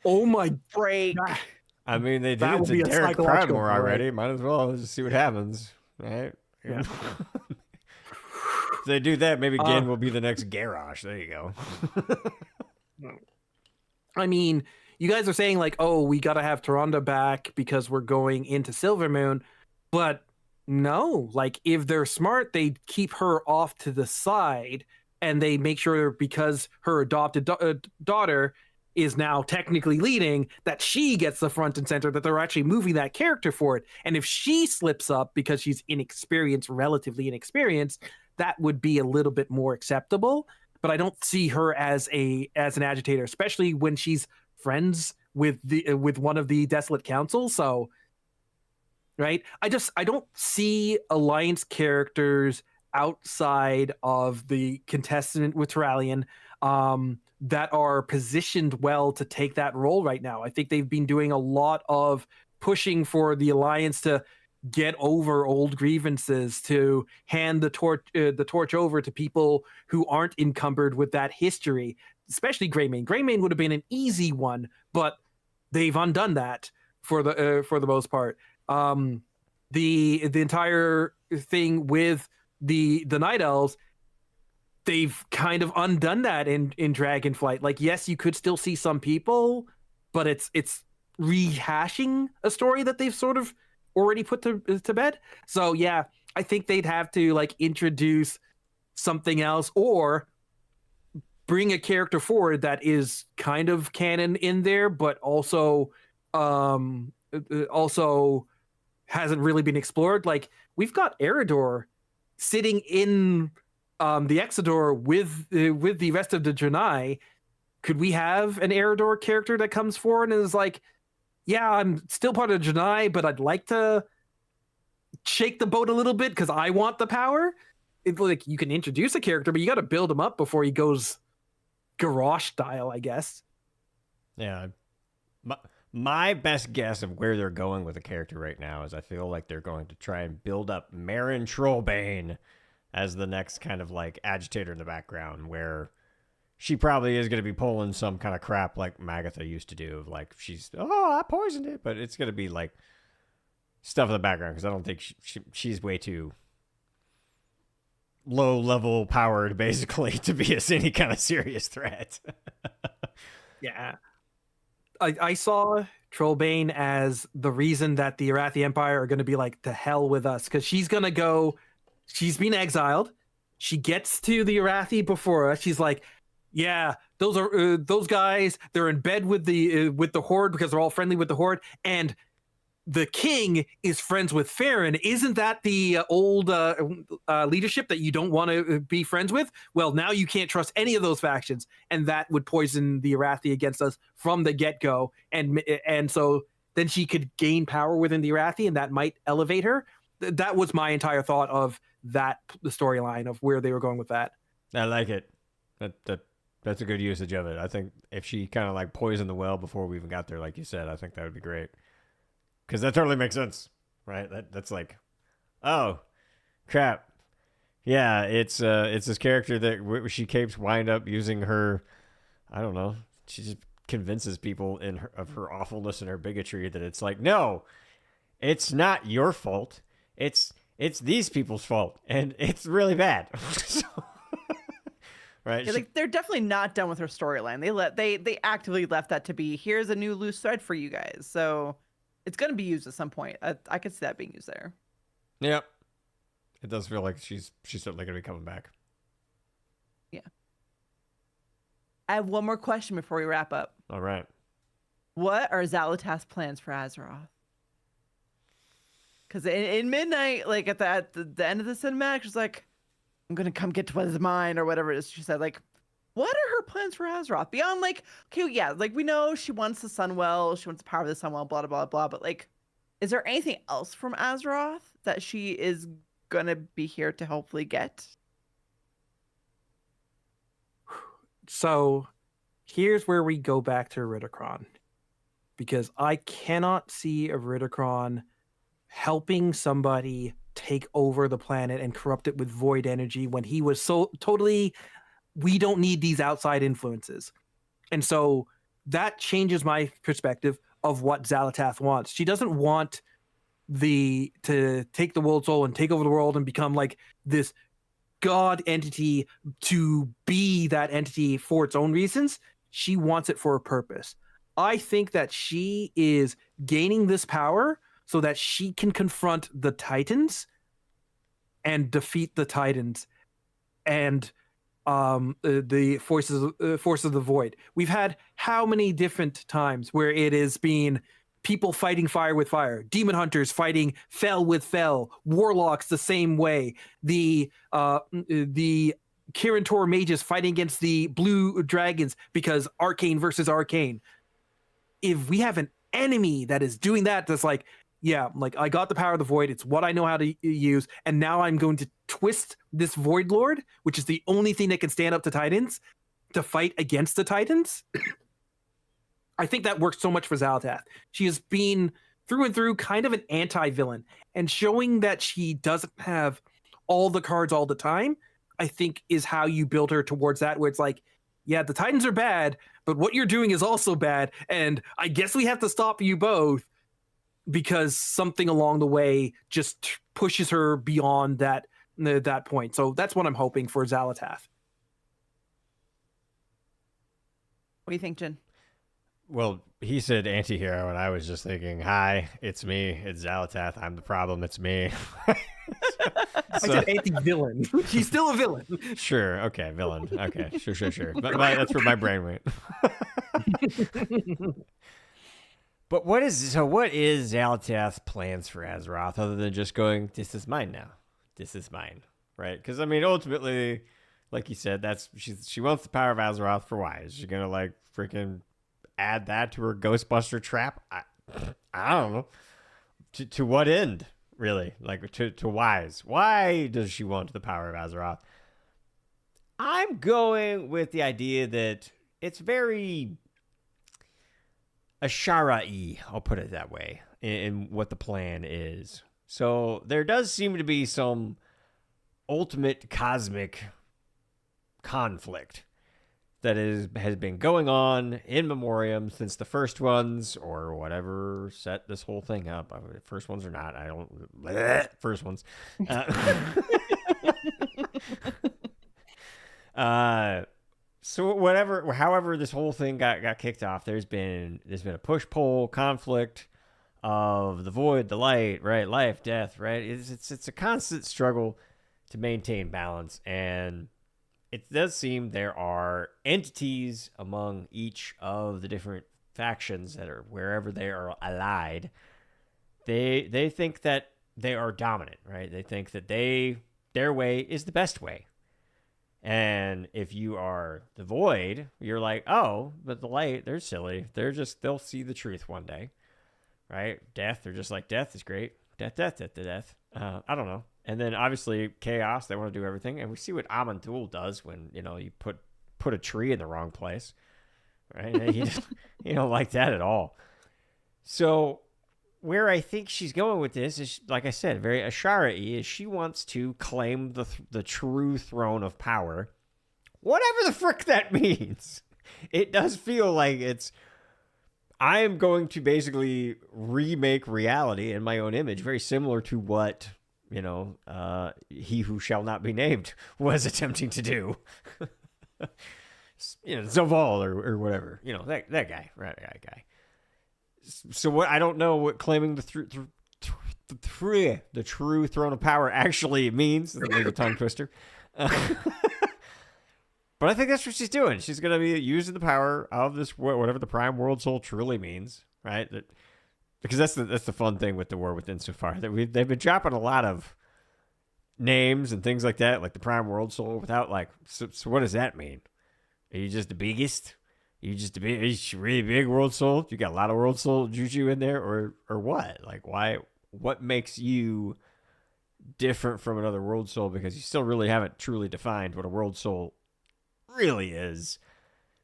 Oh my break. I mean, they did That it would to be a Derek psychological Pradmore blow. already. Might as well just see what happens, right? Yeah. If they do that, maybe Gin will be the next Garrosh. There you go. I mean, you guys are saying like, oh, we got to have Taronda back because we're going into Silvermoon. But no, like if they're smart, they keep her off to the side and they make sure because her adopted daughter is now technically leading, that she gets the front and center, that they're actually moving that character forward. And if she slips up because she's inexperienced, relatively inexperienced, that would be a little bit more acceptable. But I don't see her as an agitator, especially when she's friends with one of the Desolate Council. So, right? I don't see Alliance characters outside of the contestant with TruVillian that are positioned well to take that role right now. I think they've been doing a lot of pushing for the Alliance to get over old grievances, to hand the torch over to people who aren't encumbered with that history, especially Greymane. Greymane would have been an easy one, but they've undone that for the most part. The entire thing with the Night Elves, they've kind of undone that in Dragonflight. Like, yes, you could still see some people, but it's rehashing a story that they've sort of already put to bed. So yeah, I think they'd have to like introduce something else or bring a character forward that is kind of canon in there, but also hasn't really been explored. Like, we've got Eridor sitting in the Exodore with the rest of the Janai. Could we have an Eridor character that comes forward and is like, yeah, I'm still part of Janai, but I'd like to shake the boat a little bit because I want the power? It's like, you can introduce a character, but you got to build him up before he goes Garrosh style, I guess. Yeah. My best guess of where they're going with the character right now is I feel like they're going to try and build up Marin Trollbane as the next kind of like agitator in the background, where she probably is going to be pulling some kind of crap like Magatha used to do, of like, I poisoned it, but it's going to be like stuff in the background because I don't think she's way too low level powered basically to be any kind of serious threat. Yeah. I saw Trollbane as the reason that the Arathi Empire are going to be like, to hell with us, because she's going to go, she's been exiled. She gets to the Arathi before us. She's like, yeah, those guys, they're in bed with the Horde because they're all friendly with the Horde, and the king is friends with Farron. Isn't that the old leadership that you don't want to be friends with? Well, now you can't trust any of those factions, and that would poison the Arathi against us from the get-go. And so then she could gain power within the Arathi, and that might elevate her. That was my entire thought of the storyline of where they were going with that. I like it. That's a good usage of it. I think if she kind of like poisoned the well before we even got there, like you said, I think that would be great. Because that totally makes sense, right? That's like, oh, crap. Yeah, it's this character that she keeps wind up using her. I don't know. She just convinces people of her awfulness and her bigotry that it's like, no, it's not your fault. It's these people's fault, and it's really bad. So, right? Yeah, like they're definitely not done with her storyline. They actively left that to be, here's a new loose thread for you guys. So it's going to be used at some point. I could see that being used there. Yep. It does feel like she's certainly going to be coming back. Yeah. I have one more question before we wrap up. All right. What are Xalatath's plans for Azeroth? Because in Midnight, like at the end of the cinematic, she's like, I'm going to come get what is mine, or whatever it is she said. Like, what are her plans for Azeroth? Beyond like, okay, yeah, like we know she wants the Sunwell, she wants the power of the Sunwell, blah, blah, blah, blah. But like, is there anything else from Azeroth that she is going to be here to hopefully get? So here's where we go back to Ridicron, because I cannot see a Ridicron helping somebody take over the planet and corrupt it with void energy when he was so totally, we don't need these outside influences. And so that changes my perspective of what Xalatath wants. She doesn't want to take the world soul and take over the world and become like this god entity to be that entity for its own reasons. She wants it for a purpose. I think that she is gaining this power so that she can confront the Titans and defeat the Titans and the forces of the void. We've had how many different times where it has been people fighting fire with fire, demon hunters fighting fell with fell, warlocks the same way, the Kirin Tor mages fighting against the blue dragons because arcane versus arcane. If we have an enemy that is doing that, that's like, yeah, like I got the power of the void, it's what I know how to use, and now I'm going to twist this void lord, which is the only thing that can stand up to Titans, to fight against the Titans. I think that works so much for Xalatath. She has been through and through kind of an anti-villain, and showing that she doesn't have all the cards all the time, I think is how you build her towards that, where it's like, yeah, the Titans are bad, but what you're doing is also bad, and I guess we have to stop you both, because something along the way just pushes her beyond that point. So that's what I'm hoping for Xalatath. What do you think, Jen? Well, he said anti-hero, and I was just thinking, hi, it's me. It's Xalatath. I'm the problem. It's me. I said anti-villain. She's still a villain. Sure. Okay. Villain. Okay. Sure. But that's where my brain went. But what is Xalatath's plans for Azeroth other than just going, this is mine now. This is mine. Right? Because, I mean, ultimately, like you said, she wants the power of Azeroth for why? Is she going to, like, freaking add that to her Ghostbuster trap? I don't know. To what end, really? Like, to whys? Why does she want the power of Azeroth? I'm going with the idea that it's very Ashara-y, I'll put it that way, in what the plan is. So there does seem to be some ultimate cosmic conflict that has been going on in memoriam since the first ones, or whatever set this whole thing up. First ones or not, I don't... Bleh, first ones. So however this whole thing got kicked off, there's been a push-pull conflict of the void, the light, right? Life, death, right? It's a constant struggle to maintain balance, and it does seem there are entities among each of the different factions that are wherever they are allied. They think that they are dominant, right? They think that their way is the best way. And if you are the void, you're like, oh, but the light, they're silly. They'll see the truth one day, right? Death, they're just like, death is great. Death. I don't know. And then obviously chaos, they want to do everything. And we see what Amantul does when, you put put a tree in the wrong place, right? You don't like that at all. So where I think she's going with this is, like I said, very Ashara-y, is she wants to claim the true throne of power, whatever the frick that means. It does feel like I am going to basically remake reality in my own image, very similar to what, he who shall not be named was attempting to do. Zaval or whatever, that guy, right? That guy. So what, I don't know what claiming the true throne of power actually means. It's like a tongue twister. But I think that's what she's doing. She's going to be using the power of this, whatever the Prime World Soul truly means, right? Because that's the fun thing with the War Within so far. That they've been dropping a lot of names and things like that, like the Prime World Soul, without so what does that mean? Are you just the biggest? Are you really big World Soul? You got a lot of World Soul juju in there, or what? Like, why? What makes you different from another World Soul? Because you still really haven't truly defined what a World Soul really is,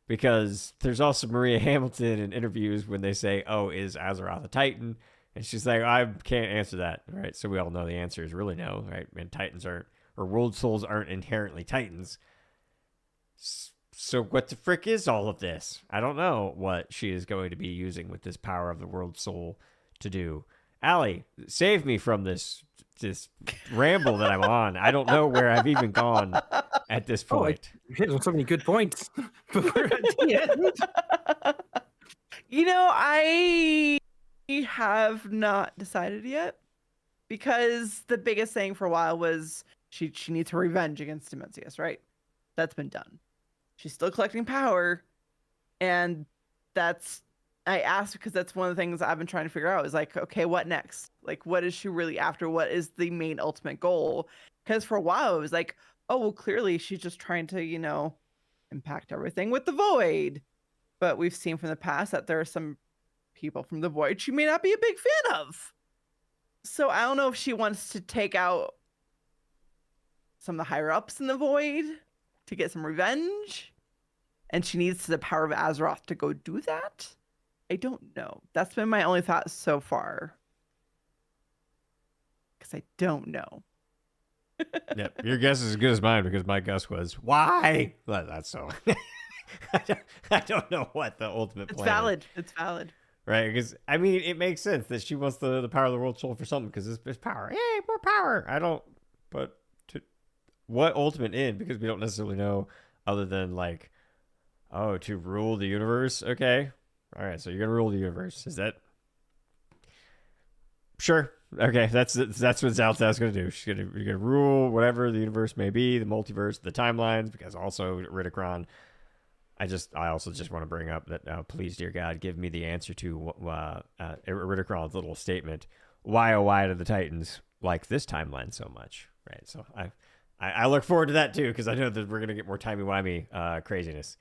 because there's also Maria Hamilton in interviews when they say, oh, is Azeroth a Titan? And she's like, I can't answer that, right? So we all know the answer is really no, right? And Titans aren't, or World Souls aren't inherently Titans. So what the frick is all of this? I don't know what she is going to be using with this power of the World Soul to do. Allie, save me from this ramble that I'm on. I don't know where I've even gone at this point. You hit on so many good points. But we're at the end. I have not decided yet, because the biggest thing for a while was she needs her revenge against Dimensius, right? That's been done. She's still collecting power, and I asked because that's one of the things I've been trying to figure out is like, okay, what next? Like, what is she really after? What is the main ultimate goal? Because for a while it was like, oh, well, clearly she's just trying to, impact everything with the Void. But we've seen from the past that there are some people from the Void she may not be a big fan of. So I don't know if she wants to take out some of the higher ups in the Void to get some revenge, and she needs the power of Azeroth to go do that. I don't know. That's been my only thought so far, because I don't know. Yep, your guess is as good as mine, because my guess was why. That's so. I don't know what the ultimate plan. It's valid. It's valid. Right, because I mean, it makes sense that she wants the power of the World Soul for something, because it's power. Yay, more power. But to what ultimate end? Because we don't necessarily know, other than to rule the universe. Okay, all right. So you're gonna rule the universe. Is that sure? Okay, that's what Zaltaz's gonna do. You're gonna rule whatever the universe may be, the multiverse, the timelines. Because also Ridicron. I also just want to bring up that please, dear God, give me the answer to Ridicron's little statement. Why, oh, why do the Titans like this timeline so much? Right. So I look forward to that too, because I know that we're gonna get more timey-wimey craziness.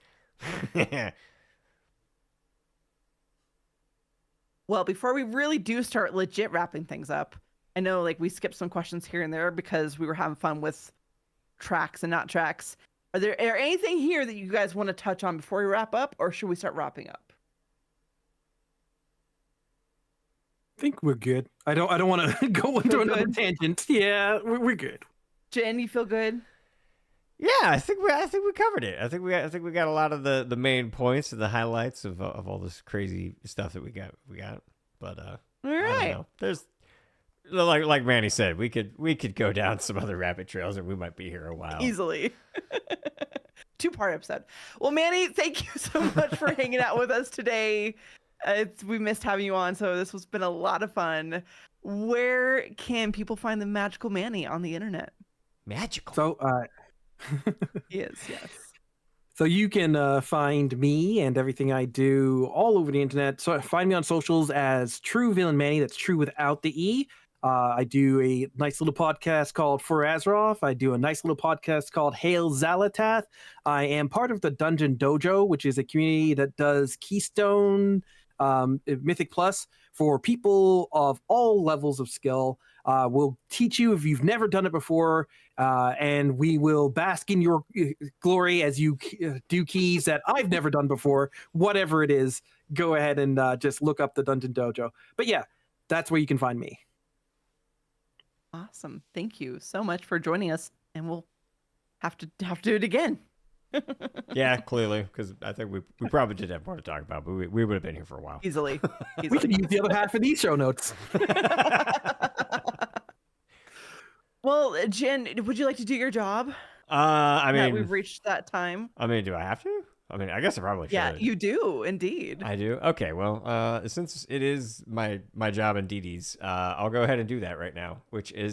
Well, before we really do start legit wrapping things up, I know we skipped some questions here and there because we were having fun with tracks and not tracks. Are there anything here that you guys want to touch on before we wrap up, or should we start wrapping up? I think we're good. I don't want to go into another tangent. Yeah, we're good. Jen, you feel good? Yeah, I think we covered it. I think we got a lot of the main points and the highlights of all this crazy stuff that we got. But all right. I don't know. There's like Manny said, we could go down some other rabbit trails, and we might be here a while easily. 2-part episode. Well, Manny, thank you so much for hanging out with us today. We missed having you on, so this has been a lot of fun. Where can people find the magical Manny on the internet? Magical. So, yes. So you can find me and everything I do all over the internet. So find me on socials as TruVillianManny. That's true without the E. I do a nice little podcast called For Azeroth. I do a nice little podcast called Hail Xalatath. I am part of the Dungeon Dojo, which is a community that does Keystone Mythic Plus for people of all levels of skill. We'll teach you if you've never done it before. and we will bask in your glory as you do keys that I've never done before. Whatever it is, go ahead and just look up the Dungeon Dojo. But yeah, that's where you can find me. Awesome. Thank you so much for joining us, and we'll have to do it again. Yeah, clearly, because I think we probably did have more to talk about, but we would have been here for a while. Easily. We can use the other half of these show notes. Well, Jen, would you like to do your job? I mean, we've reached that time. I mean, do I have to? I mean, I guess I probably should. Yeah, you do, indeed. I do. Okay, well, since it is my job and Dee Dee's, I'll go ahead and do that right now.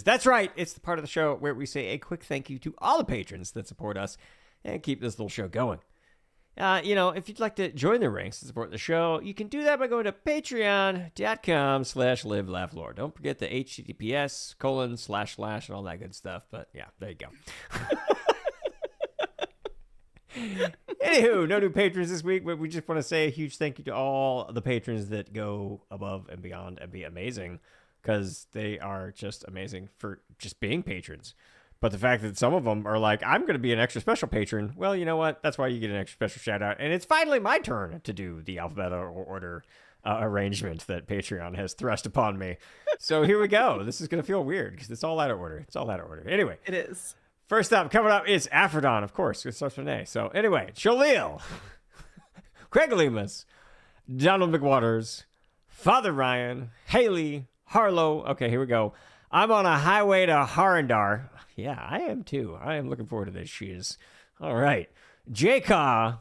That's right. It's the part of the show where we say a quick thank you to all the patrons that support us and keep this little show going. If you'd like to join the ranks to support the show, you can do that by going to patreon.com/live-laugh-lore. Don't forget the https:// and all that good stuff. But yeah, there you go. Anywho, no new patrons this week, but we just want to say a huge thank you to all the patrons that go above and beyond and be amazing, because they are just amazing for just being patrons. But the fact that some of them are like, I'm going to be an extra special patron, well, you know what? That's why you get an extra special shout out. And it's finally my turn to do the alphabetical order arrangement that Patreon has thrust upon me. So here we go. This is going to feel weird because it's all out of order. Anyway. It is. First up, coming up is Aphrodon, of course. It starts with an A. So anyway, Shalil, Craig Lemus, Donald McWaters, Father Ryan, Haley, Harlow. Okay, here we go. I'm on a highway to Harandar. Yeah, I am too. I am looking forward to this shiz. All right. J-Caw,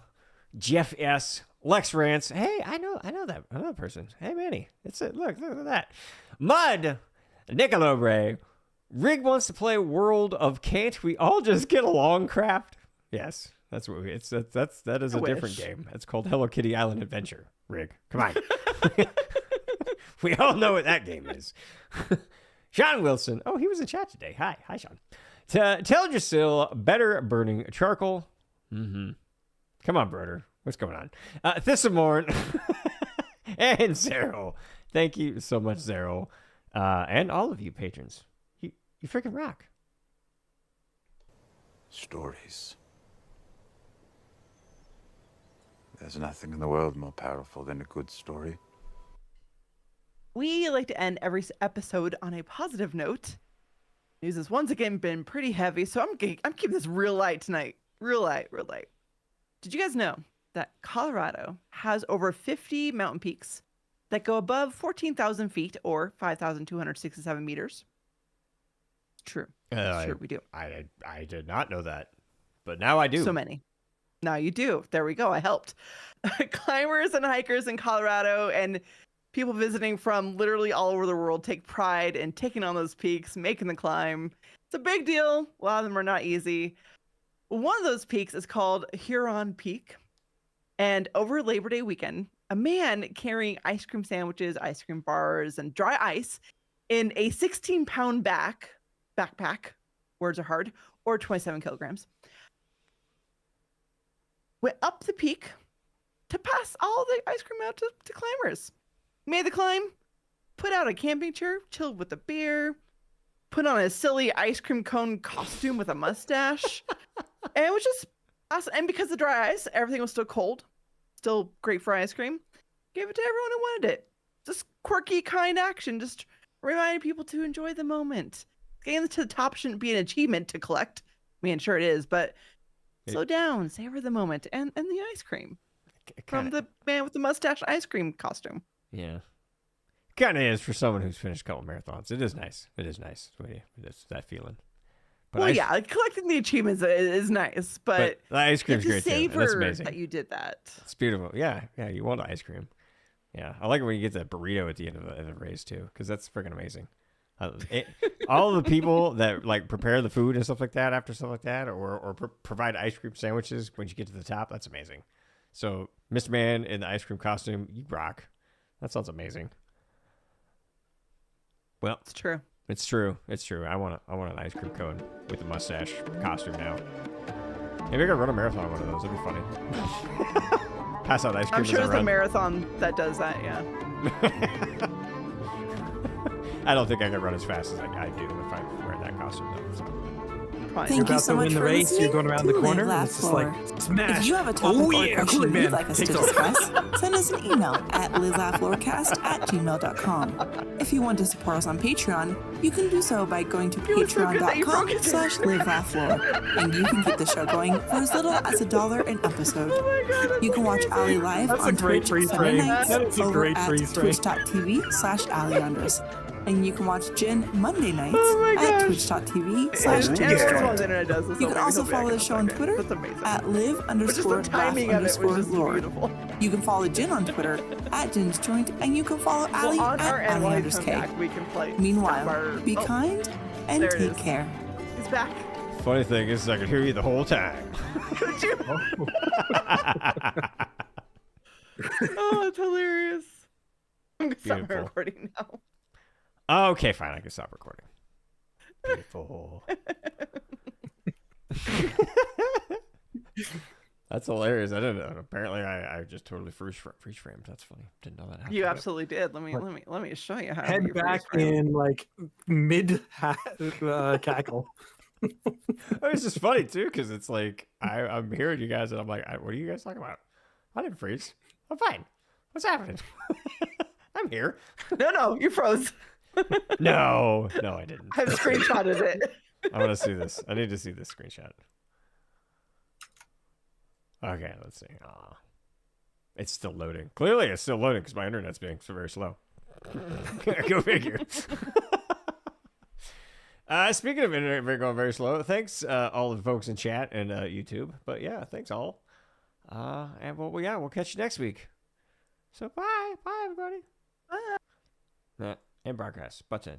Jeff S., Lex Rance. Hey, I know that person. Hey, Manny. It's it. Look at that. Mud, Nicolobre. Rig wants to play World of Can't We All Just Get Along Craft. Yes, that's what that is a different game. It's called Hello Kitty Island Adventure. Rig, come on. We all know what that game is. Sean Wilson. Oh, he was in chat today. Hi, Sean. Tell Drasil, better burning charcoal. Mm-hmm. Come on, brother. What's going on? Thistlemorn and Zero. Thank you so much, Zero. And all of you patrons. You freaking rock. Stories. There's nothing in the world more powerful than a good story. We like to end every episode on a positive note. News has once again been pretty heavy, so I'm keeping this real light tonight. Real light. Did you guys know that Colorado has over 50 mountain peaks that go above 14,000 feet or 5,267 meters? True. It's true, we do. I did not know that, but now I do. So many. Now you do. There we go. I helped. Climbers and hikers in Colorado and people visiting from literally all over the world take pride in taking on those peaks, making the climb. It's a big deal. A lot of them are not easy. One of those peaks is called Huron Peak. And over Labor Day weekend, a man carrying ice cream sandwiches, ice cream bars, and dry ice in a 16-pound backpack, words are hard, or 27 kilograms, went up the peak to pass all the ice cream out to climbers. Made the climb, put out a camping chair, chilled with a beer, put on a silly ice cream cone costume with a mustache, and it was just awesome. And because the dry ice, everything was still cold, still great for ice cream, gave it to everyone who wanted it. Just quirky, kind action, just reminding people to enjoy the moment. Getting to the top shouldn't be an achievement to collect. I mean, sure it is, but slow down, savor the moment, and the ice cream from the man with the mustache ice cream costume. Yeah, kind of is for someone who's finished a couple marathons. It is nice. It's that feeling. But yeah, collecting the achievements is nice, but the ice cream's great too. That's amazing. That you did that. It's beautiful. Yeah, you want ice cream. Yeah, I like it when you get that burrito at the end of the race too, because that's freaking amazing. All the people that like prepare the food and stuff like that after stuff like that, or provide ice cream sandwiches when you get to the top, that's amazing. So Mr. Man in the ice cream costume, you rock. That sounds amazing. Well, it's true. I want an ice cream cone with a mustache costume now. Maybe I could run a marathon on one of those. That'd be funny. Pass out ice cream. I'm sure it's a marathon that does that. Yeah. I don't think I could run as fast as I do if I'm wearing that costume, though. So. Fine. Thank you about so to much win the for race. You're listening going around to the corner, Live, and Laugh, it's just like Lore. smash. If you have a topic or a question Kool-Aid you'd Man like us to takes off. discuss, send us an email at livelaughlorecast@gmail.com. If you want to support us on Patreon, you can do so by going to It was so good that you broke it. patreon.com/livelaughLore, and you can keep the show going for as little as $1 an episode. Oh my God, that's You can watch amazing. Ali live That's a on great Twitch freeze Sunday frame. nights That is a over great at freeze frame. twitch.tv/AliAndres. And you can watch Jin Monday nights Oh my at gosh. twitch.tv/JinJoint. Everyone's internet does this. You so can maybe also he'll be back follow in the a show on second. Twitter That's amazing. at live But just the timing of it was just lore. beautiful. You can follow Jin on Twitter at Jin's Joint, and you can follow Ali Well, on our at end, while he's Ali_K. come back, we can play. Meanwhile, Summer. be Oh, kind and there it take is. care. He's back. Funny thing is, I could hear you the whole time. Could you? Oh, it's hilarious. I'm gonna stop my Beautiful. recording now. Okay, fine. I can stop recording. Beautiful. That's hilarious. I didn't know. Apparently, I just totally freeze framed. That's funny. Didn't know that happened. You absolutely did. Let me show you how. Head you back freeze frame. in like mid cackle. It's just funny too, because it's like I'm hearing you guys, and I'm like, what are you guys talking about? I didn't freeze. I'm fine. What's happening? I'm here. No, you froze. No, I didn't. I've screenshotted it. I want to see this. I need to see this screenshot. Okay, let's see. It's still loading. Clearly, it's still loading because my internet's being so very slow. Go figure. Speaking of internet going very slow, thanks all the folks in chat and YouTube. But yeah, thanks all. And we'll catch you next week. So bye, everybody. Bye. And broadcast button.